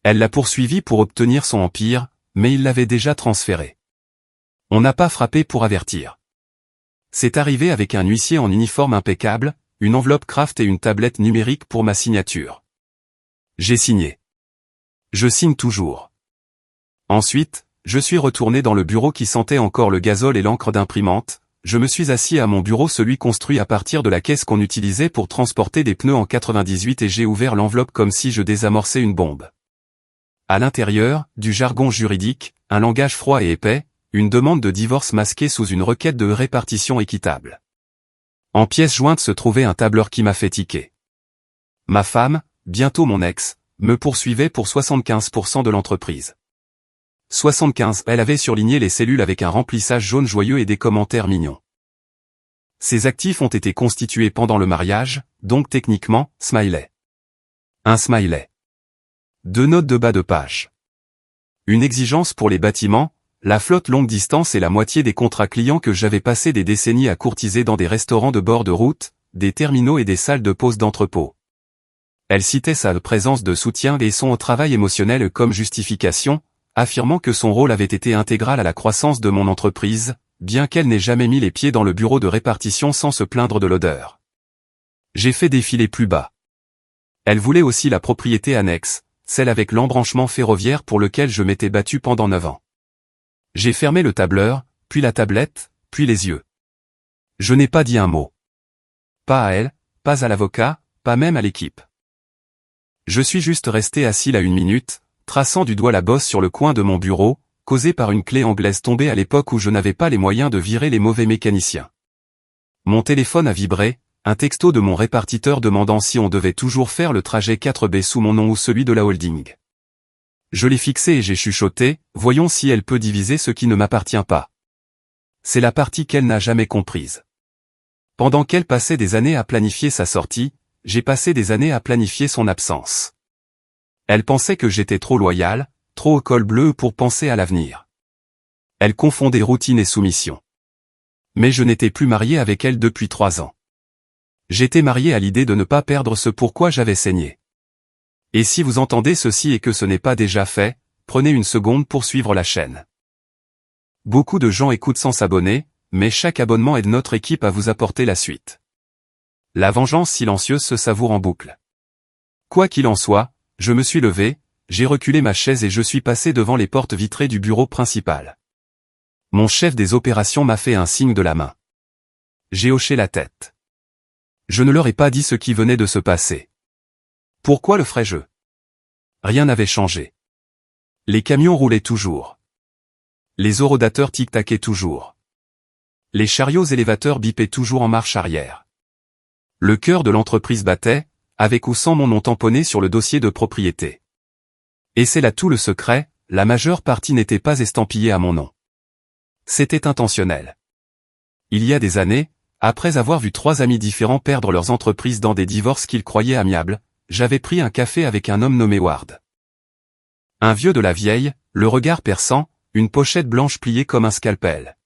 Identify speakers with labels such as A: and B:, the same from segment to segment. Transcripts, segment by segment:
A: Elle l'a poursuivi pour obtenir son empire, mais il l'avait déjà transféré. On n'a pas frappé pour avertir. C'est arrivé avec un huissier en uniforme impeccable, une enveloppe craft et une tablette numérique pour ma signature. J'ai signé. Je signe toujours. Ensuite, je suis retourné dans le bureau qui sentait encore le gazole et l'encre d'imprimante. Je me suis assis à mon bureau, celui construit à partir de la caisse qu'on utilisait pour transporter des pneus en 98, et j'ai ouvert l'enveloppe comme si je désamorçais une bombe. À l'intérieur, du jargon juridique, un langage froid et épais, une demande de divorce masquée sous une requête de répartition équitable. En pièce jointe se trouvait un tableur qui m'a fait tiquer. Ma femme, bientôt mon ex, me poursuivait pour 75% de l'entreprise. 75, elle avait surligné les cellules avec un remplissage jaune joyeux et des commentaires mignons. Ces actifs ont été constitués pendant le mariage, donc techniquement, smiley. Un smiley. 2 notes de bas de page. Une exigence pour les bâtiments, la flotte longue distance et la moitié des contrats clients que j'avais passé des décennies à courtiser dans des restaurants de bord de route, des terminaux et des salles de pause d'entrepôt. Elle citait sa présence de soutien et son travail émotionnel comme justification, affirmant que son rôle avait été intégral à la croissance de mon entreprise, bien qu'elle n'ait jamais mis les pieds dans le bureau de répartition sans se plaindre de l'odeur. J'ai fait défiler plus bas. Elle voulait aussi la propriété annexe, celle avec l'embranchement ferroviaire pour lequel je m'étais battu pendant 9 ans. J'ai fermé le tableur, puis la tablette, puis les yeux. Je n'ai pas dit un mot. Pas à elle, pas à l'avocat, pas même à l'équipe. Je suis juste resté assis là 1 minute, traçant du doigt la bosse sur le coin de mon bureau, causé par une clé anglaise tombée à l'époque où je n'avais pas les moyens de virer les mauvais mécaniciens. Mon téléphone a vibré, un texto de mon répartiteur demandant si on devait toujours faire le trajet 4B sous mon nom ou celui de la holding. Je l'ai fixé et j'ai chuchoté, voyons si elle peut diviser ce qui ne m'appartient pas. C'est la partie qu'elle n'a jamais comprise. Pendant qu'elle passait des années à planifier sa sortie, j'ai passé des années à planifier son absence. Elle pensait que j'étais trop loyal, trop au col bleu pour penser à l'avenir. Elle confondait routine et soumission. Mais je n'étais plus marié avec elle depuis 3 ans. J'étais marié à l'idée de ne pas perdre ce pourquoi j'avais saigné. Et si vous entendez ceci et que ce n'est pas déjà fait, prenez 1 seconde pour suivre la chaîne. Beaucoup de gens écoutent sans s'abonner, mais chaque abonnement aide notre équipe à vous apporter la suite. La vengeance silencieuse se savoure en boucle. Quoi qu'il en soit, je me suis levé, j'ai reculé ma chaise et je suis passé devant les portes vitrées du bureau principal. Mon chef des opérations m'a fait un signe de la main. J'ai hoché la tête. Je ne leur ai pas dit ce qui venait de se passer. Pourquoi le ferais-je? Rien n'avait changé. Les camions roulaient toujours. Les horodateurs tic-taquaient toujours. Les chariots élévateurs bipaient toujours en marche arrière. Le cœur de l'entreprise battait, avec ou sans mon nom tamponné sur le dossier de propriété. Et c'est là tout le secret, la majeure partie n'était pas estampillée à mon nom. C'était intentionnel. Il y a des années, après avoir vu 3 amis différents perdre leurs entreprises dans des divorces qu'ils croyaient amiables, j'avais pris un café avec un homme nommé Ward. Un vieux de la vieille, le regard perçant, une pochette blanche pliée comme un scalpel.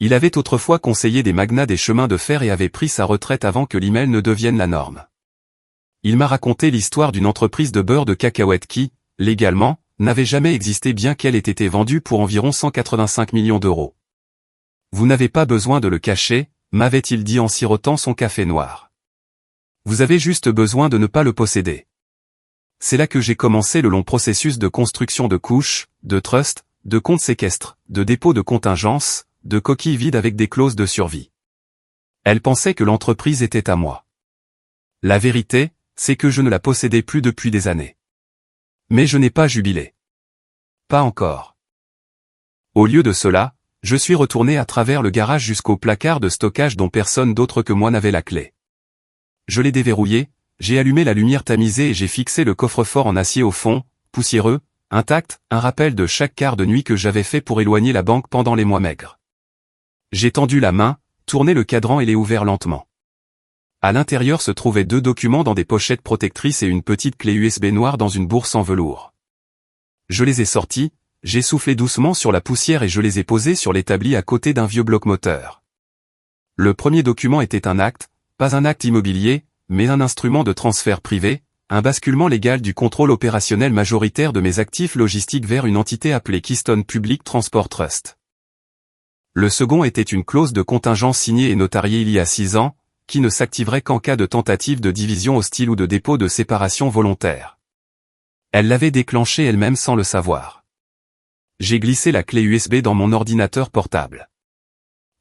A: Il avait autrefois conseillé des magnats des chemins de fer et avait pris sa retraite avant que l'email ne devienne la norme. Il m'a raconté l'histoire d'une entreprise de beurre de cacahuètes qui, légalement, n'avait jamais existé bien qu'elle ait été vendue pour environ 185 millions d'euros. Vous n'avez pas besoin de le cacher, m'avait-il dit en sirotant son café noir. Vous avez juste besoin de ne pas le posséder. C'est là que j'ai commencé le long processus de construction de couches, de trusts, de comptes séquestres, de dépôts de contingence, de coquilles vides avec des clauses de survie. Elle pensait que l'entreprise était à moi. La vérité, c'est que je ne la possédais plus depuis des années. Mais je n'ai pas jubilé. Pas encore. Au lieu de cela, je suis retourné à travers le garage jusqu'au placard de stockage dont personne d'autre que moi n'avait la clé. Je l'ai déverrouillé, j'ai allumé la lumière tamisée et j'ai fixé le coffre-fort en acier au fond, poussiéreux, intact, un rappel de chaque quart de nuit que j'avais fait pour éloigner la banque pendant les mois maigres. J'ai tendu la main, tourné le cadran et l'ai ouvert lentement. À l'intérieur se trouvaient 2 documents dans des pochettes protectrices et une petite clé USB noire dans une bourse en velours. Je les ai sortis, j'ai soufflé doucement sur la poussière et je les ai posés sur l'établi à côté d'un vieux bloc moteur. Le premier document était un acte, pas un acte immobilier, mais un instrument de transfert privé, un basculement légal du contrôle opérationnel majoritaire de mes actifs logistiques vers une entité appelée Keystone Public Transport Trust. Le second était une clause de contingence signée et notariée il y a 6 ans, qui ne s'activerait qu'en cas de tentative de division hostile ou de dépôt de séparation volontaire. Elle l'avait déclenchée elle-même sans le savoir. J'ai glissé la clé USB dans mon ordinateur portable.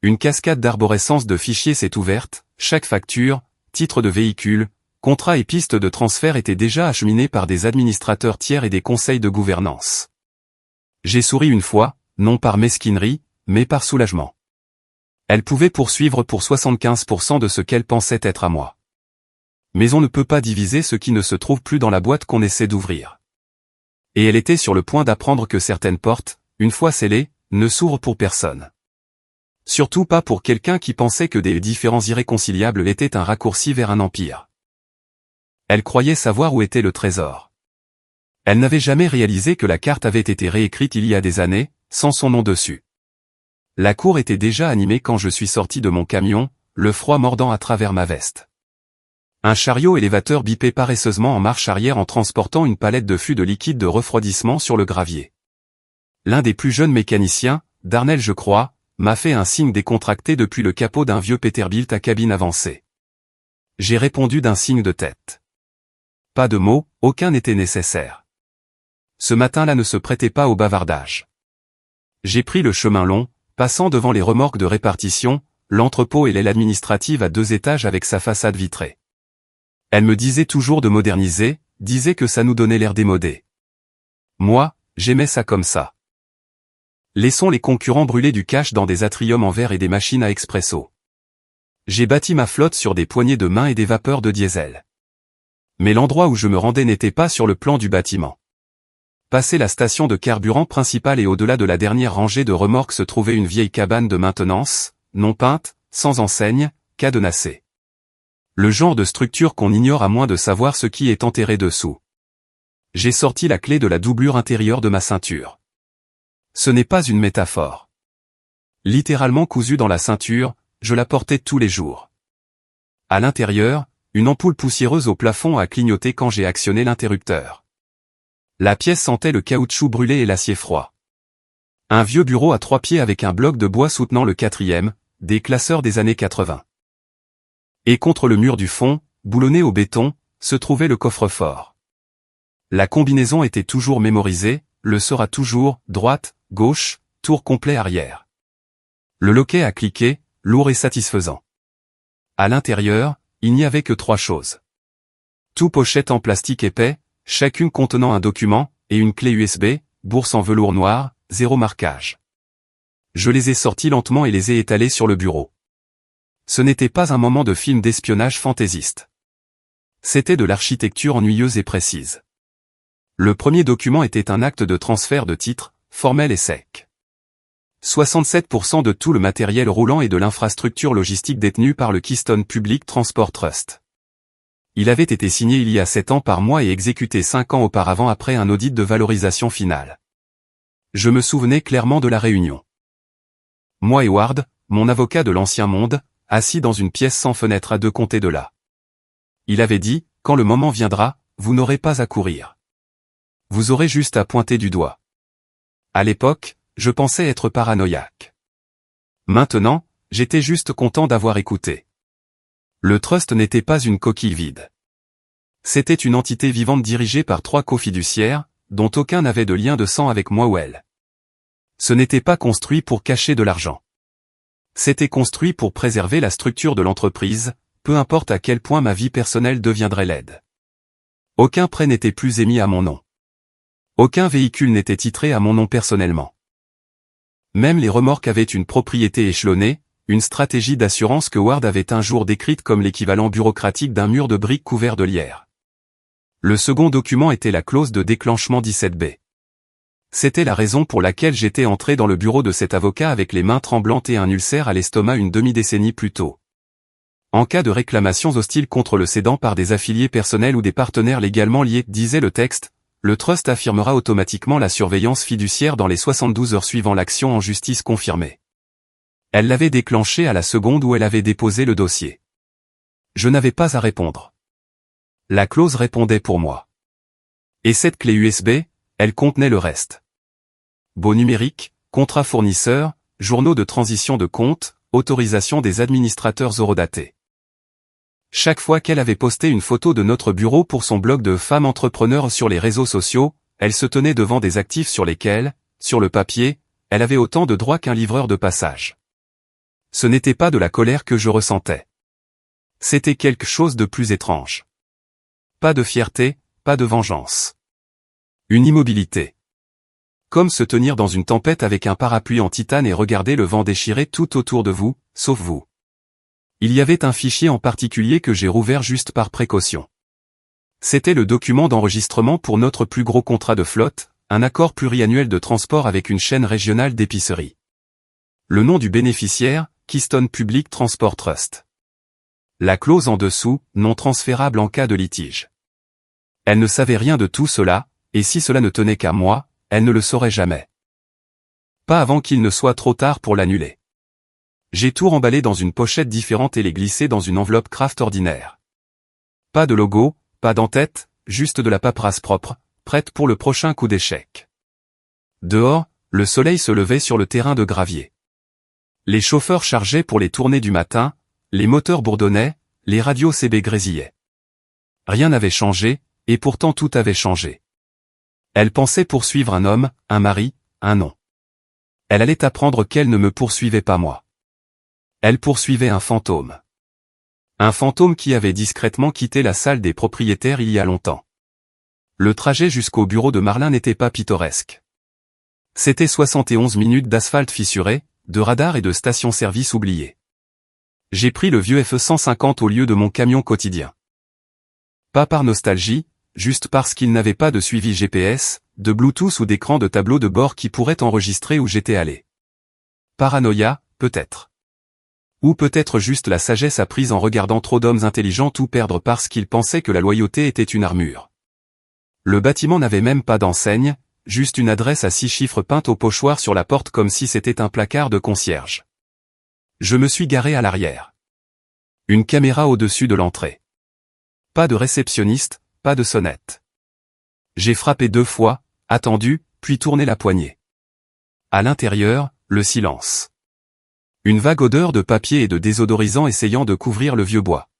A: Une cascade d'arborescence de fichiers s'est ouverte, chaque facture, titre de véhicule, contrat et piste de transfert étaient déjà acheminés par des administrateurs tiers et des conseils de gouvernance. J'ai souri une fois, non par mesquinerie, mais par soulagement. Elle pouvait poursuivre pour 75% de ce qu'elle pensait être à moi. Mais on ne peut pas diviser ce qui ne se trouve plus dans la boîte qu'on essaie d'ouvrir. Et elle était sur le point d'apprendre que certaines portes, une fois scellées, ne s'ouvrent pour personne. Surtout pas pour quelqu'un qui pensait que des différends irréconciliables étaient un raccourci vers un empire. Elle croyait savoir où était le trésor. Elle n'avait jamais réalisé que la carte avait été réécrite il y a des années, sans son nom dessus. La cour était déjà animée quand je suis sorti de mon camion, le froid mordant à travers ma veste. Un chariot élévateur bipait paresseusement en marche arrière en transportant une palette de fûts de liquide de refroidissement sur le gravier. L'un des plus jeunes mécaniciens, Darnell je crois, m'a fait un signe décontracté depuis le capot d'un vieux Peterbilt à cabine avancée. J'ai répondu d'un signe de tête. Pas de mots, aucun n'était nécessaire. Ce matin-là ne se prêtait pas au bavardage. J'ai pris le chemin long, passant devant les remorques de répartition, l'entrepôt et l'aile administrative à 2 étages avec sa façade vitrée. Elle me disait toujours de moderniser, disait que ça nous donnait l'air démodé. Moi, j'aimais ça comme ça. Laissons les concurrents brûler du cash dans des atriums en verre et des machines à expresso. J'ai bâti ma flotte sur des poignées de main et des vapeurs de diesel. Mais l'endroit où je me rendais n'était pas sur le plan du bâtiment. Passé la station de carburant principale et au-delà de la dernière rangée de remorques se trouvait une vieille cabane de maintenance, non peinte, sans enseigne, cadenassée. Le genre de structure qu'on ignore à moins de savoir ce qui est enterré dessous. J'ai sorti la clé de la doublure intérieure de ma ceinture. Ce n'est pas une métaphore. Littéralement cousue dans la ceinture, je la portais tous les jours. À l'intérieur, une ampoule poussiéreuse au plafond a clignoté quand j'ai actionné l'interrupteur. La pièce sentait le caoutchouc brûlé et l'acier froid. Un vieux bureau à 3 pieds avec un bloc de bois soutenant le 4e, des classeurs des années 80. Et contre le mur du fond, boulonné au béton, se trouvait le coffre-fort. La combinaison était toujours mémorisée, le sera toujours, droite, gauche, tour complet arrière. Le loquet a cliqué, lourd et satisfaisant. À l'intérieur, il n'y avait que 3 choses. Tout pochette en plastique épais, chacune contenant un document, et une clé USB, bourse en velours noir, 0 marquage. Je les ai sortis lentement et les ai étalés sur le bureau. Ce n'était pas un moment de film d'espionnage fantaisiste. C'était de l'architecture ennuyeuse et précise. Le premier document était un acte de transfert de titre, formel et sec. 67% de tout le matériel roulant et de l'infrastructure logistique détenue par le Keystone Public Transport Trust. Il avait été signé il y a 7 ans par moi et exécuté 5 ans auparavant après un audit de valorisation finale. Je me souvenais clairement de la réunion. Moi et Ward, mon avocat de l'ancien monde, assis dans une pièce sans fenêtre à 2 comtés de là. Il avait dit, quand le moment viendra, vous n'aurez pas à courir. Vous aurez juste à pointer du doigt. À l'époque, je pensais être paranoïaque. Maintenant, j'étais juste content d'avoir écouté. Le trust n'était pas une coquille vide. C'était une entité vivante dirigée par 3 cofiduciaires, dont aucun n'avait de lien de sang avec moi ou elle. Ce n'était pas construit pour cacher de l'argent. C'était construit pour préserver la structure de l'entreprise, peu importe à quel point ma vie personnelle deviendrait laide. Aucun prêt n'était plus émis à mon nom. Aucun véhicule n'était titré à mon nom personnellement. Même les remorques avaient une propriété échelonnée, une stratégie d'assurance que Ward avait un jour décrite comme l'équivalent bureaucratique d'un mur de briques couvert de lierre. Le second document était la clause de déclenchement 17B. C'était la raison pour laquelle j'étais entré dans le bureau de cet avocat avec les mains tremblantes et un ulcère à l'estomac une demi-décennie plus tôt. En cas de réclamations hostiles contre le cédant par des affiliés personnels ou des partenaires légalement liés, disait le texte, le trust affirmera automatiquement la surveillance fiduciaire dans les 72 heures suivant l'action en justice confirmée. Elle l'avait déclenchée à la seconde où elle avait déposé le dossier. Je n'avais pas à répondre. La clause répondait pour moi. Et cette clé USB, elle contenait le reste. Baux numériques, contrat fournisseur, journaux de transition de compte, autorisation des administrateurs horodatés. Chaque fois qu'elle avait posté une photo de notre bureau pour son blog de femmes entrepreneurs sur les réseaux sociaux, elle se tenait devant des actifs sur lesquels, sur le papier, elle avait autant de droits qu'un livreur de passage. Ce n'était pas de la colère que je ressentais. C'était quelque chose de plus étrange. Pas de fierté, pas de vengeance. Une immobilité. Comme se tenir dans une tempête avec un parapluie en titane et regarder le vent déchirer tout autour de vous, sauf vous. Il y avait un fichier en particulier que j'ai rouvert juste par précaution. C'était le document d'enregistrement pour notre plus gros contrat de flotte, un accord pluriannuel de transport avec une chaîne régionale d'épicerie. Le nom du bénéficiaire, Keystone Public Transport Trust. La clause en dessous, non transférable en cas de litige. Elle ne savait rien de tout cela, et si cela ne tenait qu'à moi, elle ne le saurait jamais. Pas avant qu'il ne soit trop tard pour l'annuler. J'ai tout remballé dans une pochette différente et les glissé dans une enveloppe Kraft ordinaire. Pas de logo, pas d'en-tête, juste de la paperasse propre, prête pour le prochain coup d'échec. Dehors, le soleil se levait sur le terrain de gravier. Les chauffeurs chargeaient pour les tournées du matin, les moteurs bourdonnaient, les radios CB grésillaient. Rien n'avait changé, et pourtant tout avait changé. Elle pensait poursuivre un homme, un mari, un nom. Elle allait apprendre qu'elle ne me poursuivait pas moi. Elle poursuivait un fantôme. Un fantôme qui avait discrètement quitté la salle des propriétaires il y a longtemps. Le trajet jusqu'au bureau de Marlin n'était pas pittoresque. C'était 71 minutes d'asphalte fissuré, de radars et de stations-service oubliées. J'ai pris le vieux FE 150 au lieu de mon camion quotidien. Pas par nostalgie, juste parce qu'il n'avait pas de suivi GPS, de Bluetooth ou d'écran de tableau de bord qui pourrait enregistrer où j'étais allé. Paranoïa, peut-être. Ou peut-être juste la sagesse apprise en regardant trop d'hommes intelligents tout perdre parce qu'ils pensaient que la loyauté était une armure. Le bâtiment n'avait même pas d'enseigne, juste une adresse à 6 chiffres peinte au pochoir sur la porte comme si c'était un placard de concierge. Je me suis garé à l'arrière. Une caméra au-dessus de l'entrée. Pas de réceptionniste, pas de sonnette. J'ai frappé 2 fois, attendu, puis tourné la poignée. À l'intérieur, le silence. Une vague odeur de papier et de désodorisant essayant de couvrir le vieux bois.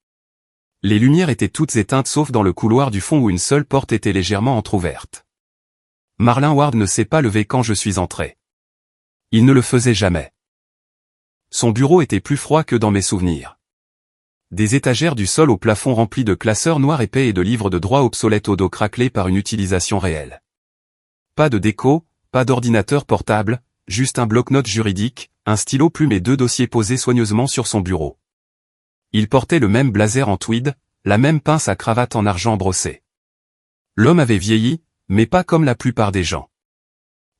A: Les lumières étaient toutes éteintes sauf dans le couloir du fond où une seule porte était légèrement entr'ouverte. Marlin Ward ne s'est pas levé quand je suis entré. Il ne le faisait jamais. Son bureau était plus froid que dans mes souvenirs. Des étagères du sol au plafond remplies de classeurs noirs épais et de livres de droit obsolètes au dos craquelé par une utilisation réelle. Pas de déco, pas d'ordinateur portable, juste un bloc-notes juridique, un stylo plume et 2 dossiers posés soigneusement sur son bureau. Il portait le même blazer en tweed, la même pince à cravate en argent brossé. L'homme avait vieilli, mais pas comme la plupart des gens.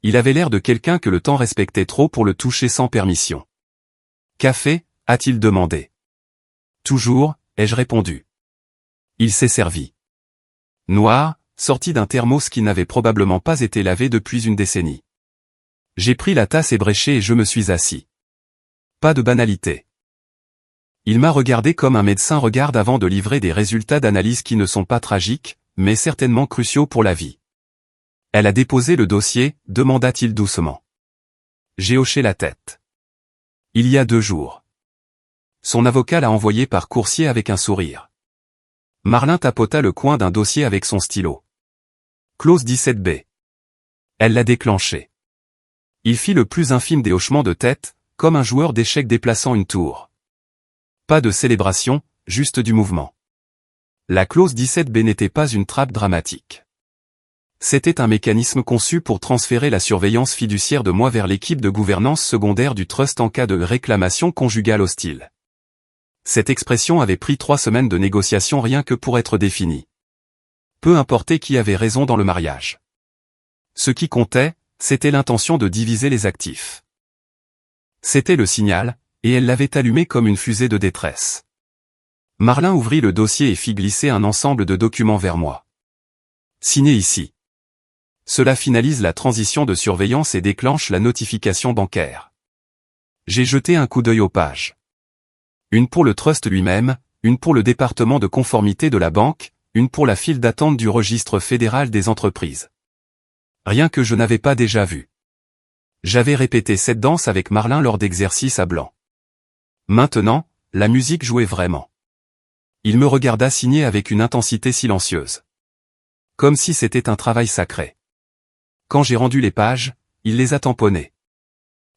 A: Il avait l'air de quelqu'un que le temps respectait trop pour le toucher sans permission. « Café » a-t-il demandé. « Toujours » ai-je répondu. Il s'est servi. Noir, sorti d'un thermos qui n'avait probablement pas été lavé depuis une décennie. J'ai pris la tasse ébréchée et je me suis assis. Pas de banalité. Il m'a regardé comme un médecin regarde avant de livrer des résultats d'analyse qui ne sont pas tragiques, mais certainement cruciaux pour la vie. Elle a déposé le dossier, demanda-t-il doucement. J'ai hoché la tête. Il y a 2 jours. Son avocat l'a envoyé par coursier avec un sourire. Marlin tapota le coin d'un dossier avec son stylo. Clause 17B. Elle l'a déclenché. Il fit le plus infime des hochements de tête, comme un joueur d'échecs déplaçant une tour. Pas de célébration, juste du mouvement. La clause 17B n'était pas une trappe dramatique. C'était un mécanisme conçu pour transférer la surveillance fiduciaire de moi vers l'équipe de gouvernance secondaire du trust en cas de réclamation conjugale hostile. Cette expression avait pris 3 semaines de négociation rien que pour être définie. Peu importait qui avait raison dans le mariage. Ce qui comptait, c'était l'intention de diviser les actifs. C'était le signal, et elle l'avait allumé comme une fusée de détresse. Marlin ouvrit le dossier et fit glisser un ensemble de documents vers moi. Signez ici. Cela finalise la transition de surveillance et déclenche la notification bancaire. J'ai jeté un coup d'œil aux pages. Une pour le trust lui-même, une pour le département de conformité de la banque, une pour la file d'attente du registre fédéral des entreprises. Rien que je n'avais pas déjà vu. J'avais répété cette danse avec Marlin lors d'exercices à Blanc. Maintenant, la musique jouait vraiment. Il me regarda signer avec une intensité silencieuse. Comme si c'était un travail sacré. Quand j'ai rendu les pages, il les a tamponnées.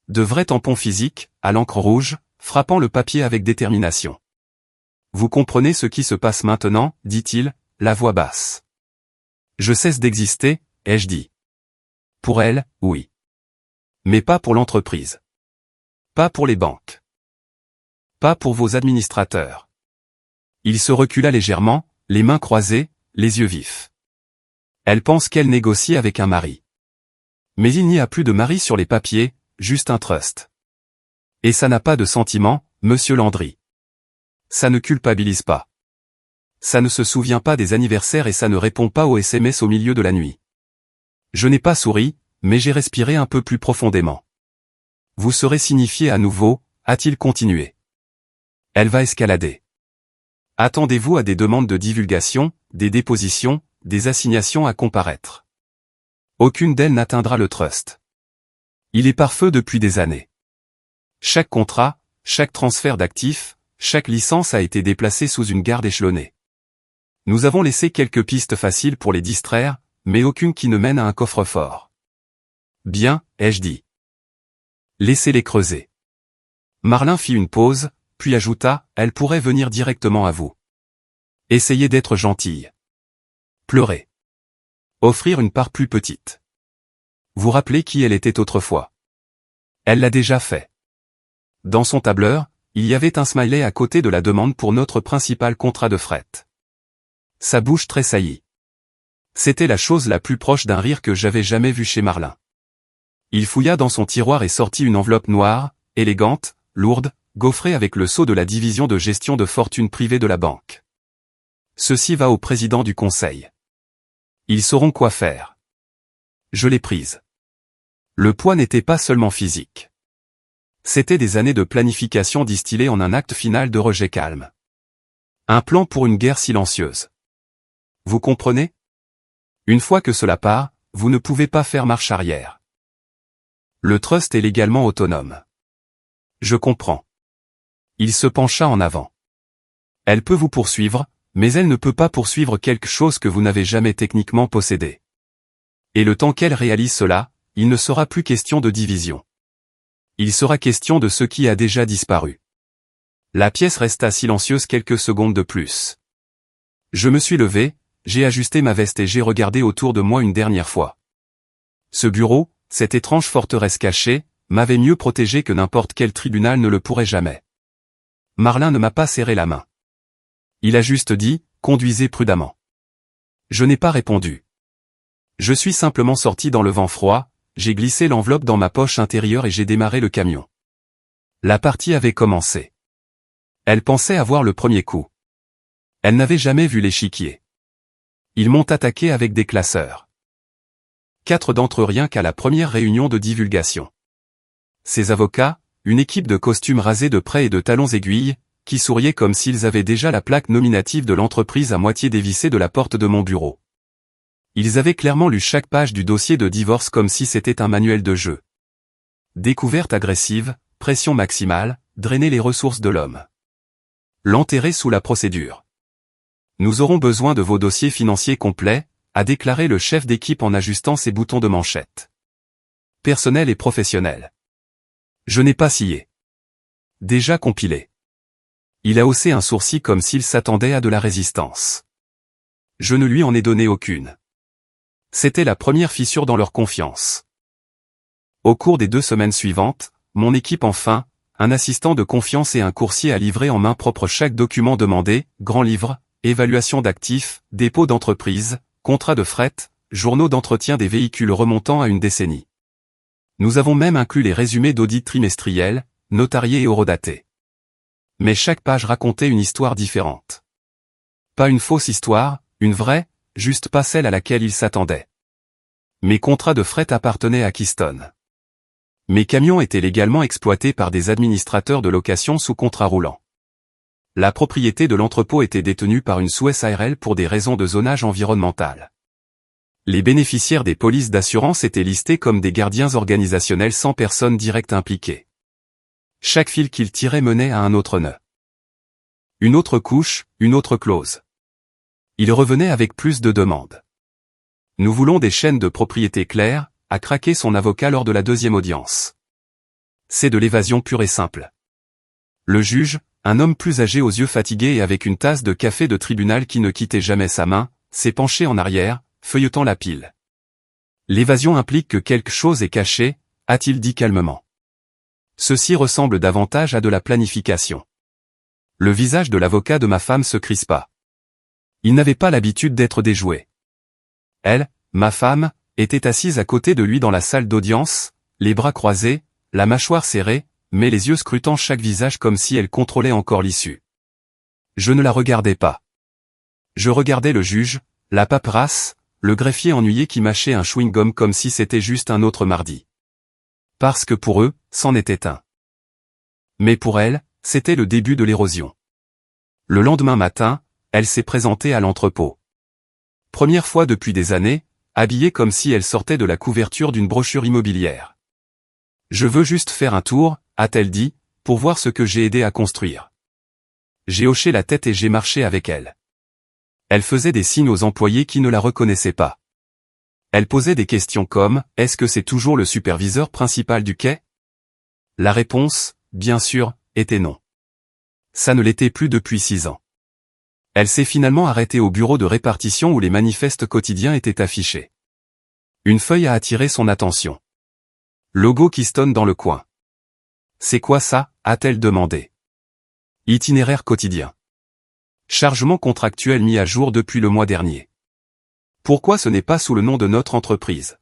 A: De vrais tampons physiques, à l'encre rouge, frappant le papier avec détermination. Vous comprenez ce qui se passe maintenant, dit-il, la voix basse. Je cesse d'exister, ai-je dit. Pour elle, oui. Mais pas pour l'entreprise. Pas pour les banques. Pas pour vos administrateurs. Il se recula légèrement, les mains croisées, les yeux vifs. Elle pense qu'elle négocie avec un mari. Mais il n'y a plus de mari sur les papiers, juste un trust. Et ça n'a pas de sentiment, monsieur Landry. Ça ne culpabilise pas. Ça ne se souvient pas des anniversaires et ça ne répond pas aux SMS au milieu de la nuit. Je n'ai pas souri, mais j'ai respiré un peu plus profondément. Vous serez signifié à nouveau, a-t-il continué. Elle va escalader. Attendez-vous à des demandes de divulgation, des dépositions, des assignations à comparaître. Aucune d'elles n'atteindra le trust. Il est par feu depuis des années. Chaque contrat, chaque transfert d'actifs, chaque licence a été déplacée sous une garde échelonnée. Nous avons laissé quelques pistes faciles pour les distraire, mais aucune qui ne mène à un coffre-fort. Bien, ai-je dit. Laissez-les creuser. Marlin fit une pause, puis ajouta, elle pourrait venir directement à vous. Essayez d'être gentille. Pleurer. Offrir une part plus petite. Vous rappelez qui elle était autrefois. Elle l'a déjà fait. Dans son tableur, il y avait un smiley à côté de la demande pour notre principal contrat de fret. Sa bouche tressaillit. C'était la chose la plus proche d'un rire que j'avais jamais vu chez Marlin. Il fouilla dans son tiroir et sortit une enveloppe noire, élégante, lourde, gaufrée avec le sceau de la division de gestion de fortune privée de la banque. Ceci va au président du conseil. Ils sauront quoi faire. Je l'ai prise. Le poids n'était pas seulement physique. C'était des années de planification distillées en un acte final de rejet calme. Un plan pour une guerre silencieuse. Vous comprenez? Une fois que cela part, vous ne pouvez pas faire marche arrière. Le trust est légalement autonome. Je comprends. Il se pencha en avant. Elle peut vous poursuivre, mais elle ne peut pas poursuivre quelque chose que vous n'avez jamais techniquement possédé. Et le temps qu'elle réalise cela, il ne sera plus question de division. Il sera question de ce qui a déjà disparu. La pièce resta silencieuse quelques secondes de plus. Je me suis levé, j'ai ajusté ma veste et j'ai regardé autour de moi une dernière fois. Ce bureau, cette étrange forteresse cachée, m'avait mieux protégé que n'importe quel tribunal ne le pourrait jamais. Marlin ne m'a pas serré la main. Il a juste dit, conduisez prudemment. Je n'ai pas répondu. Je suis simplement sorti dans le vent froid, j'ai glissé l'enveloppe dans ma poche intérieure et j'ai démarré le camion. La partie avait commencé. Elle pensait avoir le premier coup. Elle n'avait jamais vu l'échiquier. Ils m'ont attaqué avec des classeurs. 4 d'entre eux rien qu'à la première réunion de divulgation. Ces avocats, une équipe de costumes rasés de près et de talons aiguilles, qui souriaient comme s'ils avaient déjà la plaque nominative de l'entreprise à moitié dévissée de la porte de mon bureau. Ils avaient clairement lu chaque page du dossier de divorce comme si c'était un manuel de jeu. Découverte agressive, pression maximale, drainer les ressources de l'homme. L'enterrer sous la procédure. Nous aurons besoin de vos dossiers financiers complets, a déclaré le chef d'équipe en ajustant ses boutons de manchette. Personnel et professionnel. Je n'ai pas scié. Déjà compilé. Il a haussé un sourcil comme s'il s'attendait à de la résistance. Je ne lui en ai donné aucune. C'était la première fissure dans leur confiance. Au cours des 2 semaines suivantes, mon équipe enfin, un assistant de confiance et un coursier a livré en main propre chaque document demandé, grand livre, évaluation d'actifs, dépôt d'entreprise, contrat de fret, journaux d'entretien des véhicules remontant à une décennie. Nous avons même inclus les résumés d'audits trimestriels, notariés et horodatés. Mais chaque page racontait une histoire différente. Pas une fausse histoire, une vraie, juste pas celle à laquelle il s'attendait. Mes contrats de fret appartenaient à Keystone. Mes camions étaient légalement exploités par des administrateurs de location sous contrat roulant. La propriété de l'entrepôt était détenue par une Suez ARL pour des raisons de zonage environnemental. Les bénéficiaires des polices d'assurance étaient listés comme des gardiens organisationnels sans personne directe impliquée. Chaque fil qu'ils tiraient menait à un autre nœud. Une autre couche, une autre clause. Ils revenaient avec plus de demandes. Nous voulons des chaînes de propriété claires, a craqué son avocat lors de la deuxième audience. C'est de l'évasion pure et simple. Le juge, un homme plus âgé aux yeux fatigués et avec une tasse de café de tribunal qui ne quittait jamais sa main, s'est penché en arrière, feuilletant la pile. L'évasion implique que quelque chose est caché, a-t-il dit calmement. Ceci ressemble davantage à de la planification. Le visage de l'avocat de ma femme se crispa. Il n'avait pas l'habitude d'être déjoué. Elle, ma femme, était assise à côté de lui dans la salle d'audience, les bras croisés, la mâchoire serrée, mais les yeux scrutant chaque visage comme si elle contrôlait encore l'issue. Je ne la regardais pas. Je regardais le juge, la paperasse, le greffier ennuyé qui mâchait un chewing-gum comme si c'était juste un autre mardi. Parce que pour eux, c'en était un. Mais pour elle, c'était le début de l'érosion. Le lendemain matin, elle s'est présentée à l'entrepôt. Première fois depuis des années, habillée comme si elle sortait de la couverture d'une brochure immobilière. Je veux juste faire un tour, a-t-elle dit, pour voir ce que j'ai aidé à construire. J'ai hoché la tête et j'ai marché avec elle. Elle faisait des signes aux employés qui ne la reconnaissaient pas. Elle posait des questions comme « Est-ce que c'est toujours le superviseur principal du quai ?» La réponse, bien sûr, était non. Ça ne l'était plus depuis 6 ans. Elle s'est finalement arrêtée au bureau de répartition où les manifestes quotidiens étaient affichés. Une feuille a attiré son attention. Logo Keystone dans le coin. C'est quoi ça, a-t-elle demandé. Itinéraire quotidien. Chargement contractuel mis à jour depuis le mois dernier. Pourquoi ce n'est pas sous le nom de notre entreprise?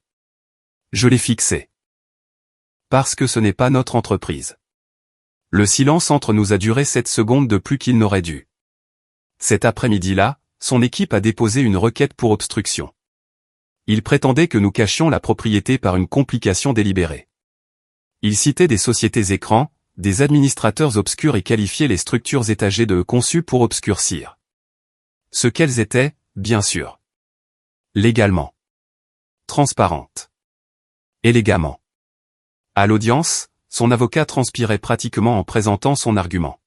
A: Je l'ai fixé. Parce que ce n'est pas notre entreprise. Le silence entre nous a duré 7 secondes de plus qu'il n'aurait dû. Cet après-midi-là, son équipe a déposé une requête pour obstruction. Il prétendait que nous cachions la propriété par une complication délibérée. Il citait des sociétés écrans, des administrateurs obscurs et qualifiait les structures étagées de conçues pour obscurcir. Ce qu'elles étaient, bien sûr. Légalement. Transparentes. Élégamment. À l'audience, son avocat transpirait pratiquement en présentant son argument.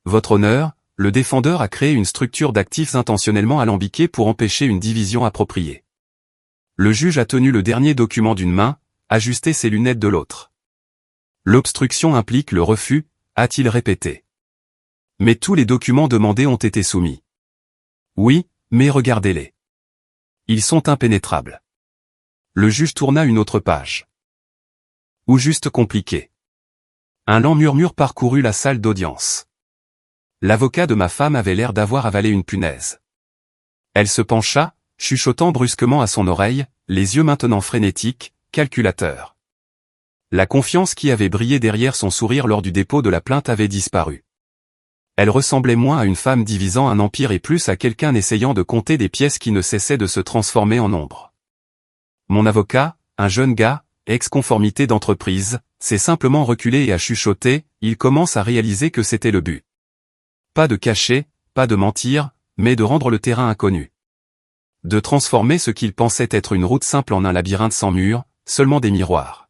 A: Votre honneur, le défendeur a créé une structure d'actifs intentionnellement alambiquée pour empêcher une division appropriée. Le juge a tenu le dernier document d'une main, ajusté ses lunettes de l'autre. L'obstruction implique le refus, a-t-il répété. Mais tous les documents demandés ont été soumis. Oui, mais regardez-les. Ils sont impénétrables. Le juge tourna une autre page. Ou juste compliqué. Un lent murmure parcourut la salle d'audience. L'avocat de ma femme avait l'air d'avoir avalé une punaise. Elle se pencha, chuchotant brusquement à son oreille, les yeux maintenant frénétiques, calculateurs. La confiance qui avait brillé derrière son sourire lors du dépôt de la plainte avait disparu. Elle ressemblait moins à une femme divisant un empire et plus à quelqu'un essayant de compter des pièces qui ne cessaient de se transformer en ombre. Mon avocat, un jeune gars, ex-conformité d'entreprise, s'est simplement reculé et a chuchoté, il commence à réaliser que c'était le but. Pas de cacher, pas de mentir, mais de rendre le terrain inconnu. De transformer ce qu'il pensait être une route simple en un labyrinthe sans mur, seulement des miroirs.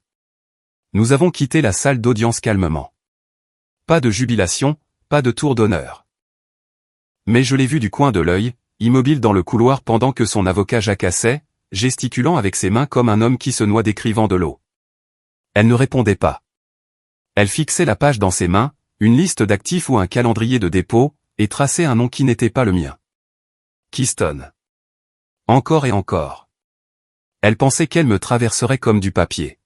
A: Nous avons quitté la salle d'audience calmement. Pas de jubilation, pas de tour d'honneur. Mais je l'ai vu du coin de l'œil, immobile dans le couloir pendant que son avocat jacassait, gesticulant avec ses mains comme un homme qui se noie décrivant de l'eau. Elle ne répondait pas. Elle fixait la page dans ses mains, une liste d'actifs ou un calendrier de dépôt, et traçait un nom qui n'était pas le mien. Keystone. Encore et encore. Elle pensait qu'elle me traverserait comme du papier.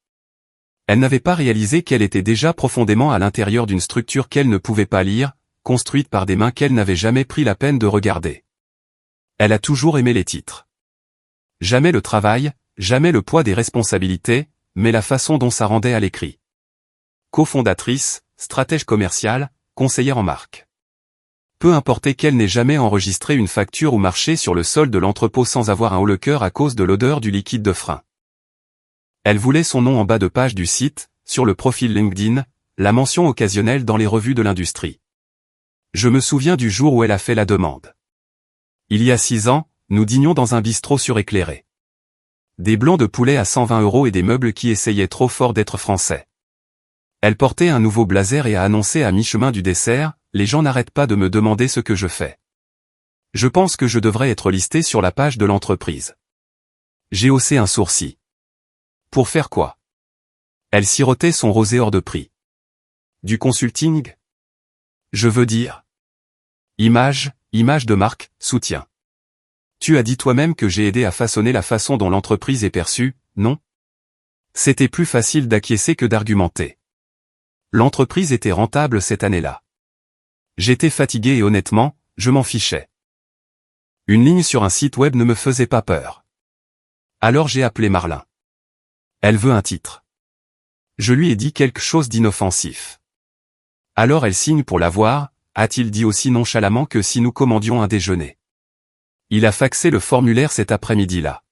A: Elle n'avait pas réalisé qu'elle était déjà profondément à l'intérieur d'une structure qu'elle ne pouvait pas lire, construite par des mains qu'elle n'avait jamais pris la peine de regarder. Elle a toujours aimé les titres. Jamais le travail, jamais le poids des responsabilités, mais la façon dont ça rendait à l'écrit. Cofondatrice, stratège commerciale, conseillère en marque. Peu importait qu'elle n'ait jamais enregistré une facture ou marché sur le sol de l'entrepôt sans avoir un haut-le-cœur à cause de l'odeur du liquide de frein. Elle voulait son nom en bas de page du site, sur le profil LinkedIn, la mention occasionnelle dans les revues de l'industrie. Je me souviens du jour où elle a fait la demande. Il y a 6 ans, nous dînions dans un bistrot suréclairé. Des blancs de poulet à 120 € et des meubles qui essayaient trop fort d'être français. Elle portait un nouveau blazer et a annoncé à mi-chemin du dessert, « Les gens n'arrêtent pas de me demander ce que je fais. Je pense que je devrais être listé sur la page de l'entreprise. » J'ai haussé un sourcil. Pour faire quoi? Elle sirotait son rosé hors de prix. Du consulting? Je veux dire. Image de marque, soutien. Tu as dit toi-même que j'ai aidé à façonner la façon dont l'entreprise est perçue, non? C'était plus facile d'acquiescer que d'argumenter. L'entreprise était rentable cette année-là. J'étais fatigué et honnêtement, je m'en fichais. Une ligne sur un site web ne me faisait pas peur. Alors j'ai appelé Marlin. Elle veut un titre. Je lui ai dit quelque chose d'inoffensif. Alors elle signe pour l'avoir, a-t-il dit aussi nonchalamment que si nous commandions un déjeuner. Il a faxé le formulaire cet après-midi-là.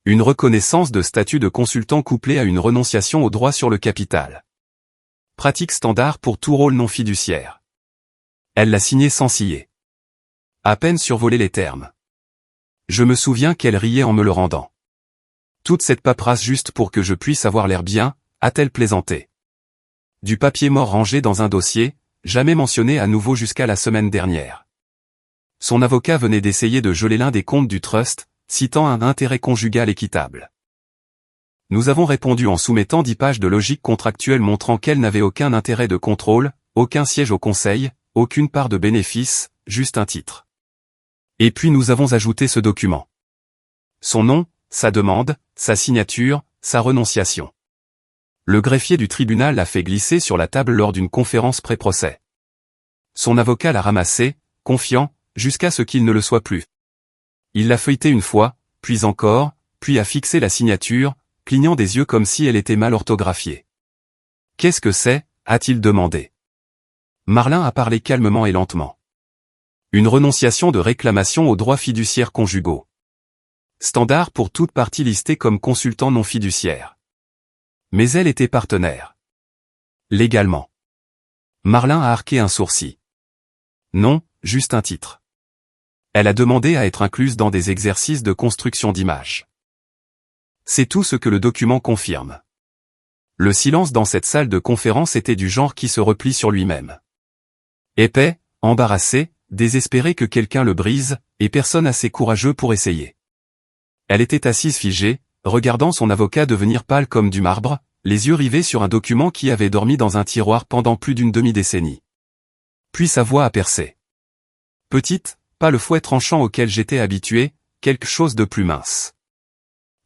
A: Une reconnaissance de statut de consultant couplée à une renonciation au droit sur le capital. Pratique standard pour tout rôle non fiduciaire. Elle l'a signé sans scier. À peine survolé les termes. Je me souviens qu'elle riait en me le rendant. Toute cette paperasse juste pour que je puisse avoir l'air bien, a-t-elle plaisanté. Du papier mort rangé dans un dossier, jamais mentionné à nouveau jusqu'à la semaine dernière. Son avocat venait d'essayer de geler l'un des comptes du trust, citant un intérêt conjugal équitable. Nous avons répondu en soumettant 10 pages de logique contractuelle montrant qu'elle n'avait aucun intérêt de contrôle, aucun siège au conseil, aucune part de bénéfice, juste un titre. Et puis nous avons ajouté ce document. Son nom, sa demande, sa signature, sa renonciation. Le greffier du tribunal l'a fait glisser sur la table lors d'une conférence pré-procès. Son avocat l'a ramassé, confiant, jusqu'à ce qu'il ne le soit plus. Il l'a feuilleté une fois, puis encore, puis a fixé la signature, clignant des yeux comme si elle était mal orthographiée. « Qu'est-ce que c'est » a-t-il demandé. Marlin a parlé calmement et lentement. Une renonciation de réclamation aux droits fiduciaires conjugaux. Standard pour toute partie listée comme consultant non fiduciaire. Mais elle était partenaire. Légalement. Marlin a arqué un sourcil. Non, juste un titre. Elle a demandé à être incluse dans des exercices de construction d'image. C'est tout ce que le document confirme. Le silence dans cette salle de conférence était du genre qui se replie sur lui-même. Épais, embarrassé, désespéré que quelqu'un le brise, et personne assez courageux pour essayer. Elle était assise figée, regardant son avocat devenir pâle comme du marbre, les yeux rivés sur un document qui avait dormi dans un tiroir pendant plus d'une demi-décennie. Puis sa voix a percé. Petite, pas le fouet tranchant auquel j'étais habitué, quelque chose de plus mince.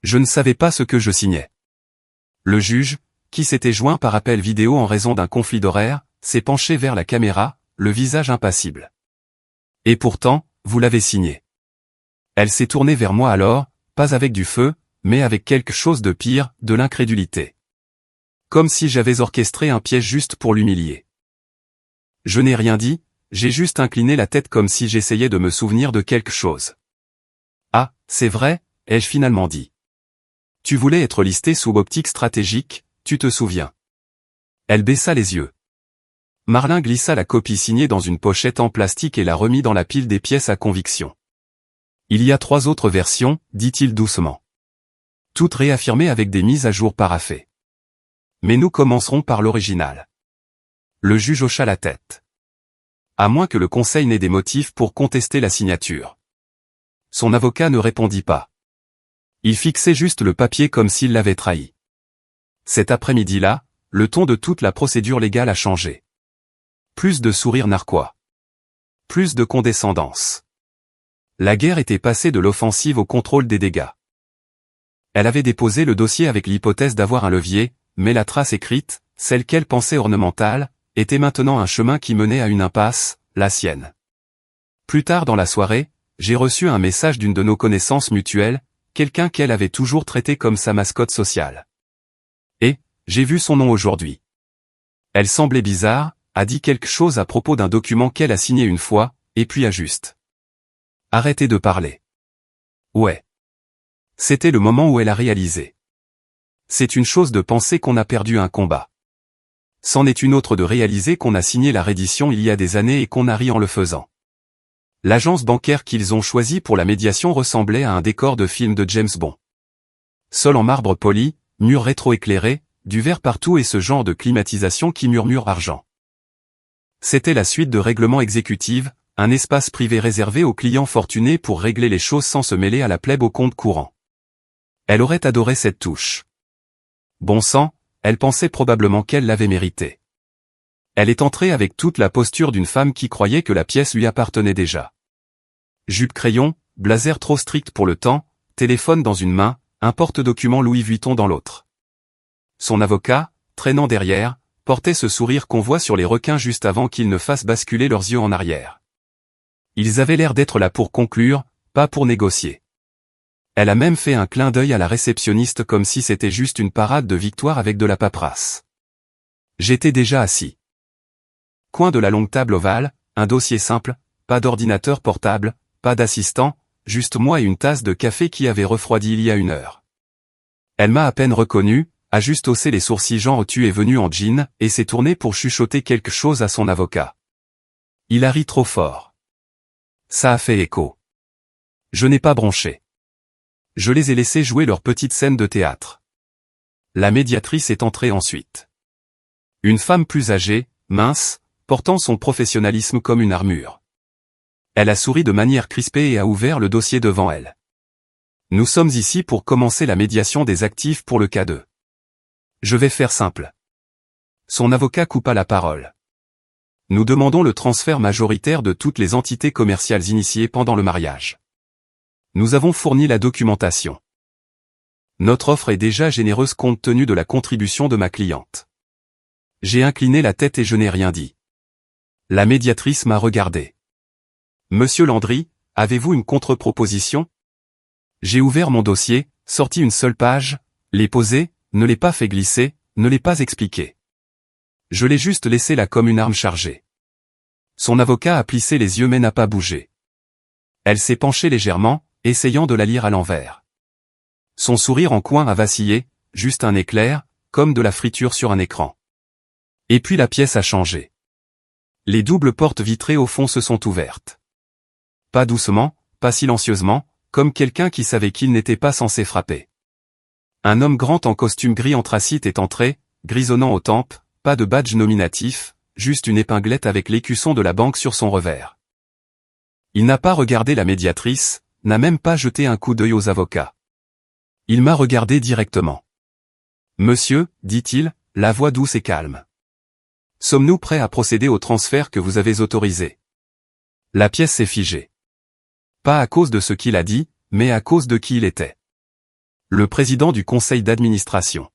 A: Je ne savais pas ce que je signais. Le juge, qui s'était joint par appel vidéo en raison d'un conflit d'horaire, s'est penché vers la caméra, le visage impassible. Et pourtant, vous l'avez signé. Elle s'est tournée vers moi alors, pas avec du feu, mais avec quelque chose de pire, de l'incrédulité. Comme si j'avais orchestré un piège juste pour l'humilier. Je n'ai rien dit, j'ai juste incliné la tête comme si j'essayais de me souvenir de quelque chose. Ah, c'est vrai, ai-je finalement dit. Tu voulais être listé sous optique stratégique, tu te souviens. Elle baissa les yeux. Marlin glissa la copie signée dans une pochette en plastique et la remit dans la pile des pièces à conviction. Il y a 3 autres versions, dit-il doucement. Toutes réaffirmées avec des mises à jour paraphées. Mais nous commencerons par l'original. Le juge hocha la tête. À moins que le conseil n'ait des motifs pour contester la signature. Son avocat ne répondit pas. Il fixait juste le papier comme s'il l'avait trahi. Cet après-midi-là, le ton de toute la procédure légale a changé. Plus de sourire narquois. Plus de condescendance. La guerre était passée de l'offensive au contrôle des dégâts. Elle avait déposé le dossier avec l'hypothèse d'avoir un levier, mais la trace écrite, celle qu'elle pensait ornementale, était maintenant un chemin qui menait à une impasse, la sienne. Plus tard dans la soirée, j'ai reçu un message d'une de nos connaissances mutuelles, quelqu'un qu'elle avait toujours traité comme sa mascotte sociale. Et, j'ai vu son nom aujourd'hui. Elle semblait bizarre, a dit quelque chose à propos d'un document qu'elle a signé une fois, et puis ajuste. Arrêtez de parler. Ouais. C'était le moment où elle a réalisé. C'est une chose de penser qu'on a perdu un combat. C'en est une autre de réaliser qu'on a signé la reddition il y a des années et qu'on a ri en le faisant. L'agence bancaire qu'ils ont choisie pour la médiation ressemblait à un décor de film de James Bond. Sol en marbre poli, murs rétroéclairés, du verre partout et ce genre de climatisation qui murmure argent. C'était la suite de règlements exécutifs, un espace privé réservé aux clients fortunés pour régler les choses sans se mêler à la plèbe au compte courant. Elle aurait adoré cette touche. Bon sang, elle pensait probablement qu'elle l'avait méritée. Elle est entrée avec toute la posture d'une femme qui croyait que la pièce lui appartenait déjà. Jupe crayon, blazer trop strict pour le temps, téléphone dans une main, un porte-document Louis Vuitton dans l'autre. Son avocat, traînant derrière, portait ce sourire qu'on voit sur les requins juste avant qu'ils ne fassent basculer leurs yeux en arrière. Ils avaient l'air d'être là pour conclure, pas pour négocier. Elle a même fait un clin d'œil à la réceptionniste comme si c'était juste une parade de victoire avec de la paperasse. J'étais déjà assis. Coin de la longue table ovale, un dossier simple, pas d'ordinateur portable, pas d'assistant, juste moi et une tasse de café qui avait refroidi il y a une heure. Elle m'a à peine reconnu, a juste haussé les sourcils genre tu es venu en jean, et s'est tournée pour chuchoter quelque chose à son avocat. Il a ri trop fort. Ça a fait écho. Je n'ai pas bronché. Je les ai laissés jouer leur petite scène de théâtre. La médiatrice est entrée ensuite. Une femme plus âgée, mince, portant son professionnalisme comme une armure. Elle a souri de manière crispée et a ouvert le dossier devant elle. Nous sommes ici pour commencer la médiation des actifs pour le cas 2. Je vais faire simple. Son avocat coupa la parole. Nous demandons le transfert majoritaire de toutes les entités commerciales initiées pendant le mariage. Nous avons fourni la documentation. Notre offre est déjà généreuse compte tenu de la contribution de ma cliente. J'ai incliné la tête et je n'ai rien dit. La médiatrice m'a regardé. Monsieur Landry, avez-vous une contre-proposition? J'ai ouvert mon dossier, sorti une seule page, l'ai posé, ne l'ai pas fait glisser, ne l'ai pas expliqué. Je l'ai juste laissé là comme une arme chargée. Son avocat a plissé les yeux mais n'a pas bougé. Elle s'est penchée légèrement, essayant de la lire à l'envers. Son sourire en coin a vacillé, juste un éclair, comme de la friture sur un écran. Et puis la pièce a changé. Les doubles portes vitrées au fond se sont ouvertes. Pas doucement, pas silencieusement, comme quelqu'un qui savait qu'il n'était pas censé frapper. Un homme grand en costume gris anthracite est entré, grisonnant aux tempes, pas de badge nominatif, juste une épinglette avec l'écusson de la banque sur son revers. Il n'a pas regardé la médiatrice, n'a même pas jeté un coup d'œil aux avocats. Il m'a regardé directement. Monsieur, dit-il, la voix douce et calme. Sommes-nous prêts à procéder au transfert que vous avez autorisé? La pièce s'est figée. Pas à cause de ce qu'il a dit, mais à cause de qui il était. Le président du conseil d'administration.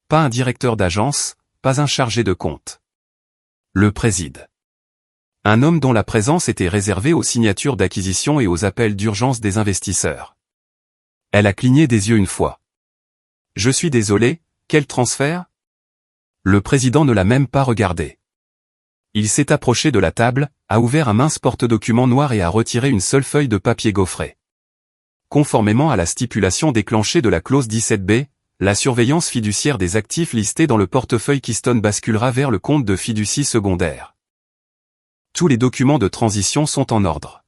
A: Pas un directeur d'agence, pas un chargé de compte. Le préside. Un homme dont la présence était réservée aux signatures d'acquisition et aux appels d'urgence des investisseurs. Elle a cligné des yeux une fois. Je suis désolé, quel transfert? Le président ne l'a même pas regardé. Il s'est approché de la table, a ouvert un mince porte-document noir et a retiré une seule feuille de papier gaufré. Conformément à la stipulation déclenchée de la clause 17b, la surveillance fiduciaire des actifs listés dans le portefeuille Keystone basculera vers le compte de fiducie secondaire. Tous les documents de transition sont en ordre.